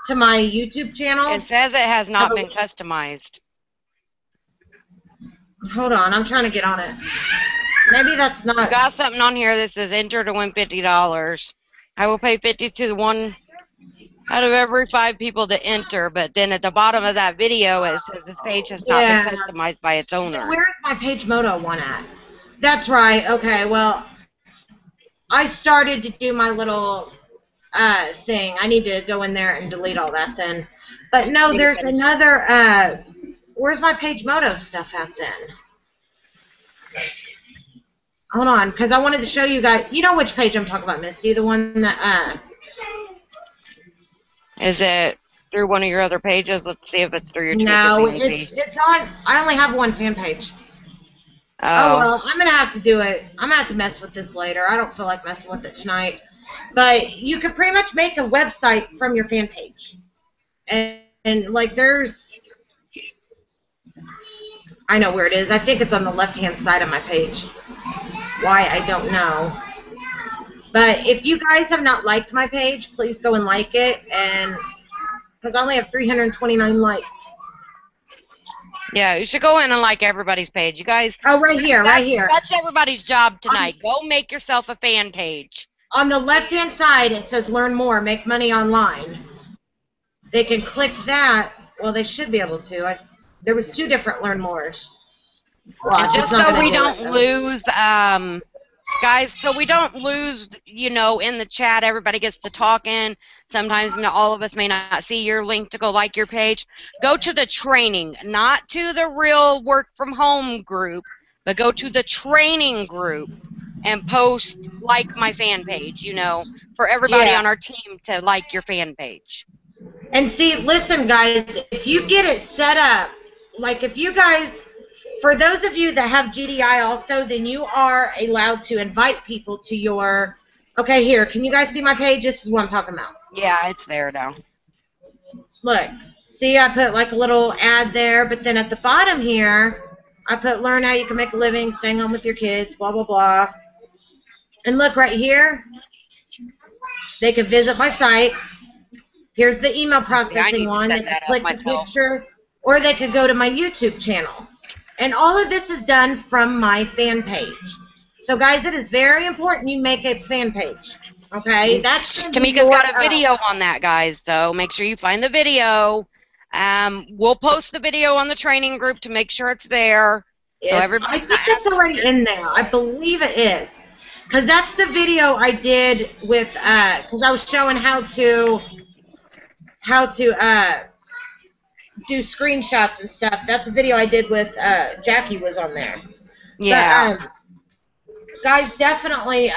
to my YouTube channel. It says it has not been customized. Hold on, I'm trying to get on it. Maybe that's not. I got something on here that says enter to win $50. I will pay 50 to the one out of every 5 people to enter, but then at the bottom of that video it says this page has not been customized by its owner. Where's my page moto one at? That's right. Okay, well, I started to do my little thing. I need to go in there and delete all that then. But no, there's another. Where's my page moto stuff at then? Hold on, because I wanted to show you guys. You know which page I'm talking about, Misty? The one that. Is it through one of your other pages? Let's see if it's through your No, it's on. I only have one fan page. Oh, well, I'm going to have to do it. I'm going to have to mess with this later. I don't feel like messing with it tonight. But you could pretty much make a website from your fan page. And like, there's... I know where it is. I think it's on the left-hand side of my page. Why, I don't know. But if you guys have not liked my page, please go and like it. And because I only have 329 likes. Yeah, you should go in and like everybody's page. You guys. Oh, right here, right here. That's everybody's job tonight. Go make yourself a fan page. On the left-hand side, it says Learn More, Make Money Online. They can click that. Well, they should be able to. There was 2 different Learn Mores. And just so we don't lose Guys, so we don't lose, you know, in the chat, everybody gets to talking. Sometimes all of us may not see your link to go like your page. Go to the training, not to the real work from home group, but go to the training group and post like my fan page, you know, for everybody on our team to like your fan page. And see, listen, guys, if you get it set up, like if you guys, for those of you that have GDI also, then you are allowed to invite people to your, okay, here, can you guys see my page? This is what I'm talking about. Yeah, it's there now. Look, see, I put like a little ad there, but then at the bottom here, I put learn how you can make a living, staying home with your kids, blah, blah, blah. And look right here, they could visit my site. Here's the email processing one. They could click the picture, or they could go to my YouTube channel. And all of this is done from my fan page. So, guys, it is very important you make a fan page. Okay? That's Tamika's got a video on that, guys, so make sure you find the video. We'll post the video on the training group to make sure it's there. So everybody. I think it's already in there. I believe it is. Because that's the video I did with, because I was showing how to do screenshots and stuff. That's a video I did with Jackie was on there. Yeah. But, guys, definitely,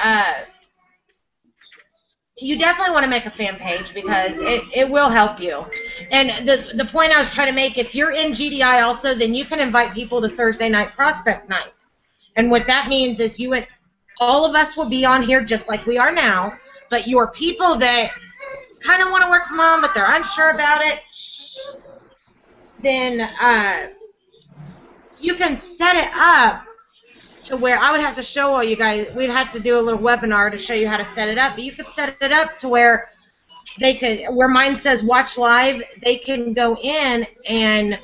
you definitely want to make a fan page because it will help you. And the point I was trying to make, if you're in GDI also, then you can invite people to Thursday night prospect night. And what that means is all of us will be on here just like we are now, but your people that kind of want to work from home, but they're unsure about it, then you can set it up to where I would have to show all you guys. We'd have to do a little webinar to show you how to set it up, but you could set it up to where where mine says watch live, they can go in and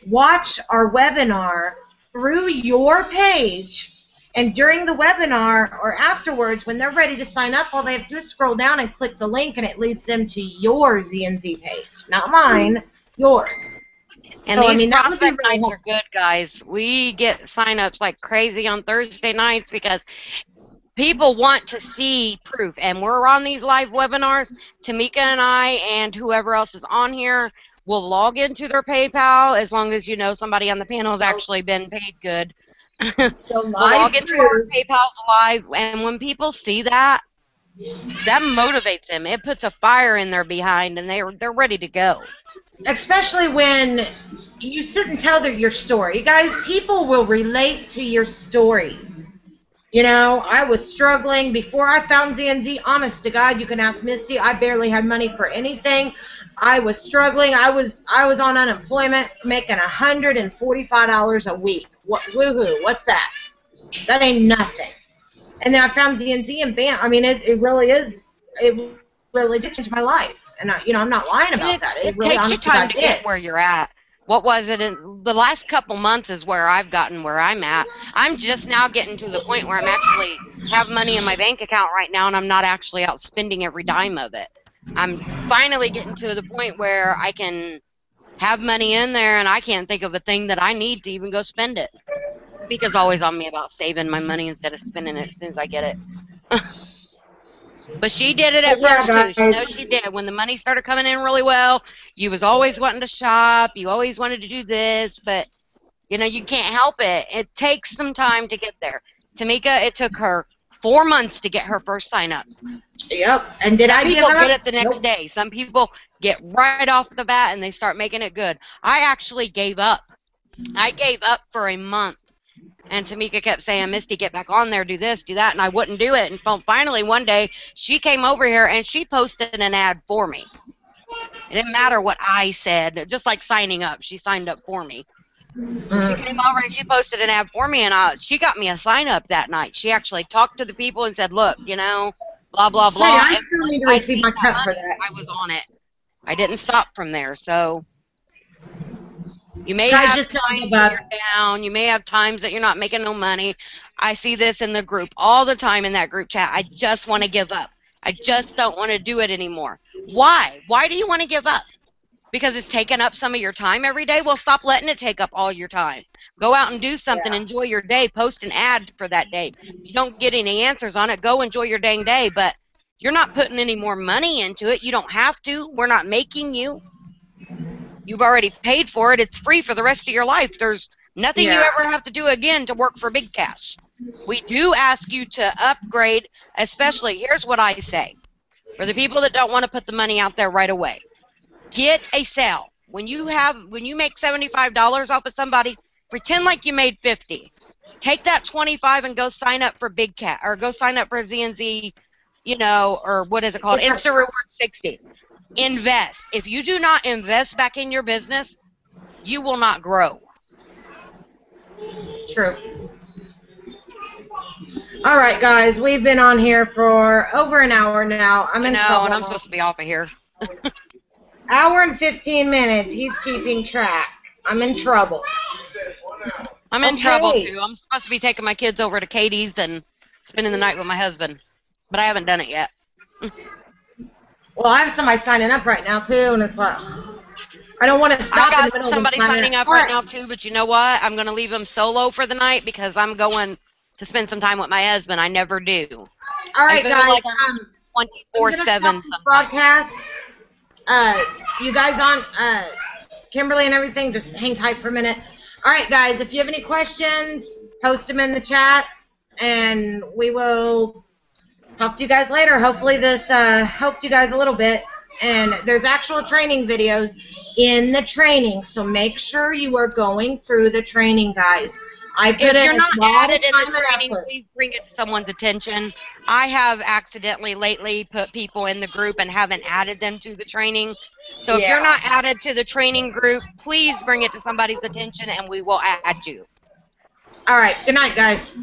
watch our webinar through your page. And during the webinar or afterwards, when they're ready to sign up, all they have to do is scroll down and click the link, and it leads them to your ZNZ page. Not mine, yours. And so, these prospect nights are good, guys. We get sign-ups like crazy on Thursday nights because people want to see proof. And we're on these live webinars. Tamika and I and whoever else is on here will log into their PayPal as long as you know somebody on the panel has actually been paid good. We'll log into our PayPal's live, and when people see that, that motivates them. It puts a fire in their behind, and they're ready to go. Especially when you sit and tell your story. You guys, people will relate to your stories. You know, I was struggling before I found ZNZ. Honest to God, you can ask Misty. I barely had money for anything. I was struggling. I was on unemployment, making $145 a week. Woohoo! What's that? That ain't nothing. And then I found ZNZ, and bam! I mean, it really is. It really did change my life. And I'm not lying about that. It really, takes you time to get where you're at. What was it in the last couple months is where I've gotten where I'm at. I'm just now getting to the point where I'm actually have money in my bank account right now, and I'm not actually out spending every dime of it. I'm finally getting to the point where I can have money in there, and I can't think of a thing that I need to even go spend it. Mika's always on me about saving my money instead of spending it as soon as I get it. But she did it at first, too. She knows she did. When the money started coming in really well, you was always wanting to shop. You always wanted to do this. But, you know, you can't help it. It takes some time to get there. Tamika, it took her 4 months to get her first sign-up. Yep. And did I give up? Some people get it the next day. Some people get right off the bat, and they start making it good. I actually gave up. I gave up for a month. And Tamika kept saying, Misty, get back on there, do this, do that, and I wouldn't do it. And finally, one day, she came over here, and she posted an ad for me. It didn't matter what I said, just like signing up. She signed up for me. She came over, and she posted an ad for me, and she got me a sign-up that night. She actually talked to the people and said, look, you know, blah, blah, blah. Hey, I still need to receive my cut for that. I was on it. I didn't stop from there, so... You may have times that you're down. You may have times that you're not making no money. I see this in the group all the time in that group chat. I just want to give up. I just don't want to do it anymore. Why? Why do you want to give up? because it's taking up some of your time every day. Well, stop letting it take up all your time. Go out and do something. Enjoy your day. Post an ad for that day. If you don't get any answers on it, go enjoy your dang day. But you're not putting any more money into it. You don't have to. We're not making you. You've already paid for it. It's free for the rest of your life. There's nothing you ever have to do again to work for Big Cash. We do ask you to upgrade, especially, here's what I say, for the people that don't want to put the money out there right away. Get a sale. When you make $75 off of somebody, pretend like you made 50. Take that 25 and go sign up for Big Cat, or go sign up for ZNZ, or what is it called? Instant Reward 60. Invest. If you do not invest back in your business, you will not grow. True. All right, guys, we've been on here for over an hour now. I'm in trouble. And I'm supposed to be off of here. Hour and 15 minutes. He's keeping track. I'm in trouble. I'm in trouble, too. I'm supposed to be taking my kids over to Katie's and spending the night with my husband, but I haven't done it yet. Well, I have somebody signing up right now, too, and it's like, I don't want to stop. I got somebody signing up right now, too, but you know what? I'm going to leave them solo for the night because I'm going to spend some time with my husband. I never do. All right, guys. Like 24/7 broadcast. You guys on Kimberly and everything, just hang tight for a minute. All right, guys, if you have any questions, post them in the chat, and we will talk to you guys later. Hopefully this helped you guys a little bit. And there's actual training videos in the training, so make sure you are going through the training, guys. If you're not added in the training, please bring it to someone's attention. I have accidentally lately put people in the group and haven't added them to the training. So if you're not added to the training group, please bring it to somebody's attention and we will add you. All right. Good night, guys.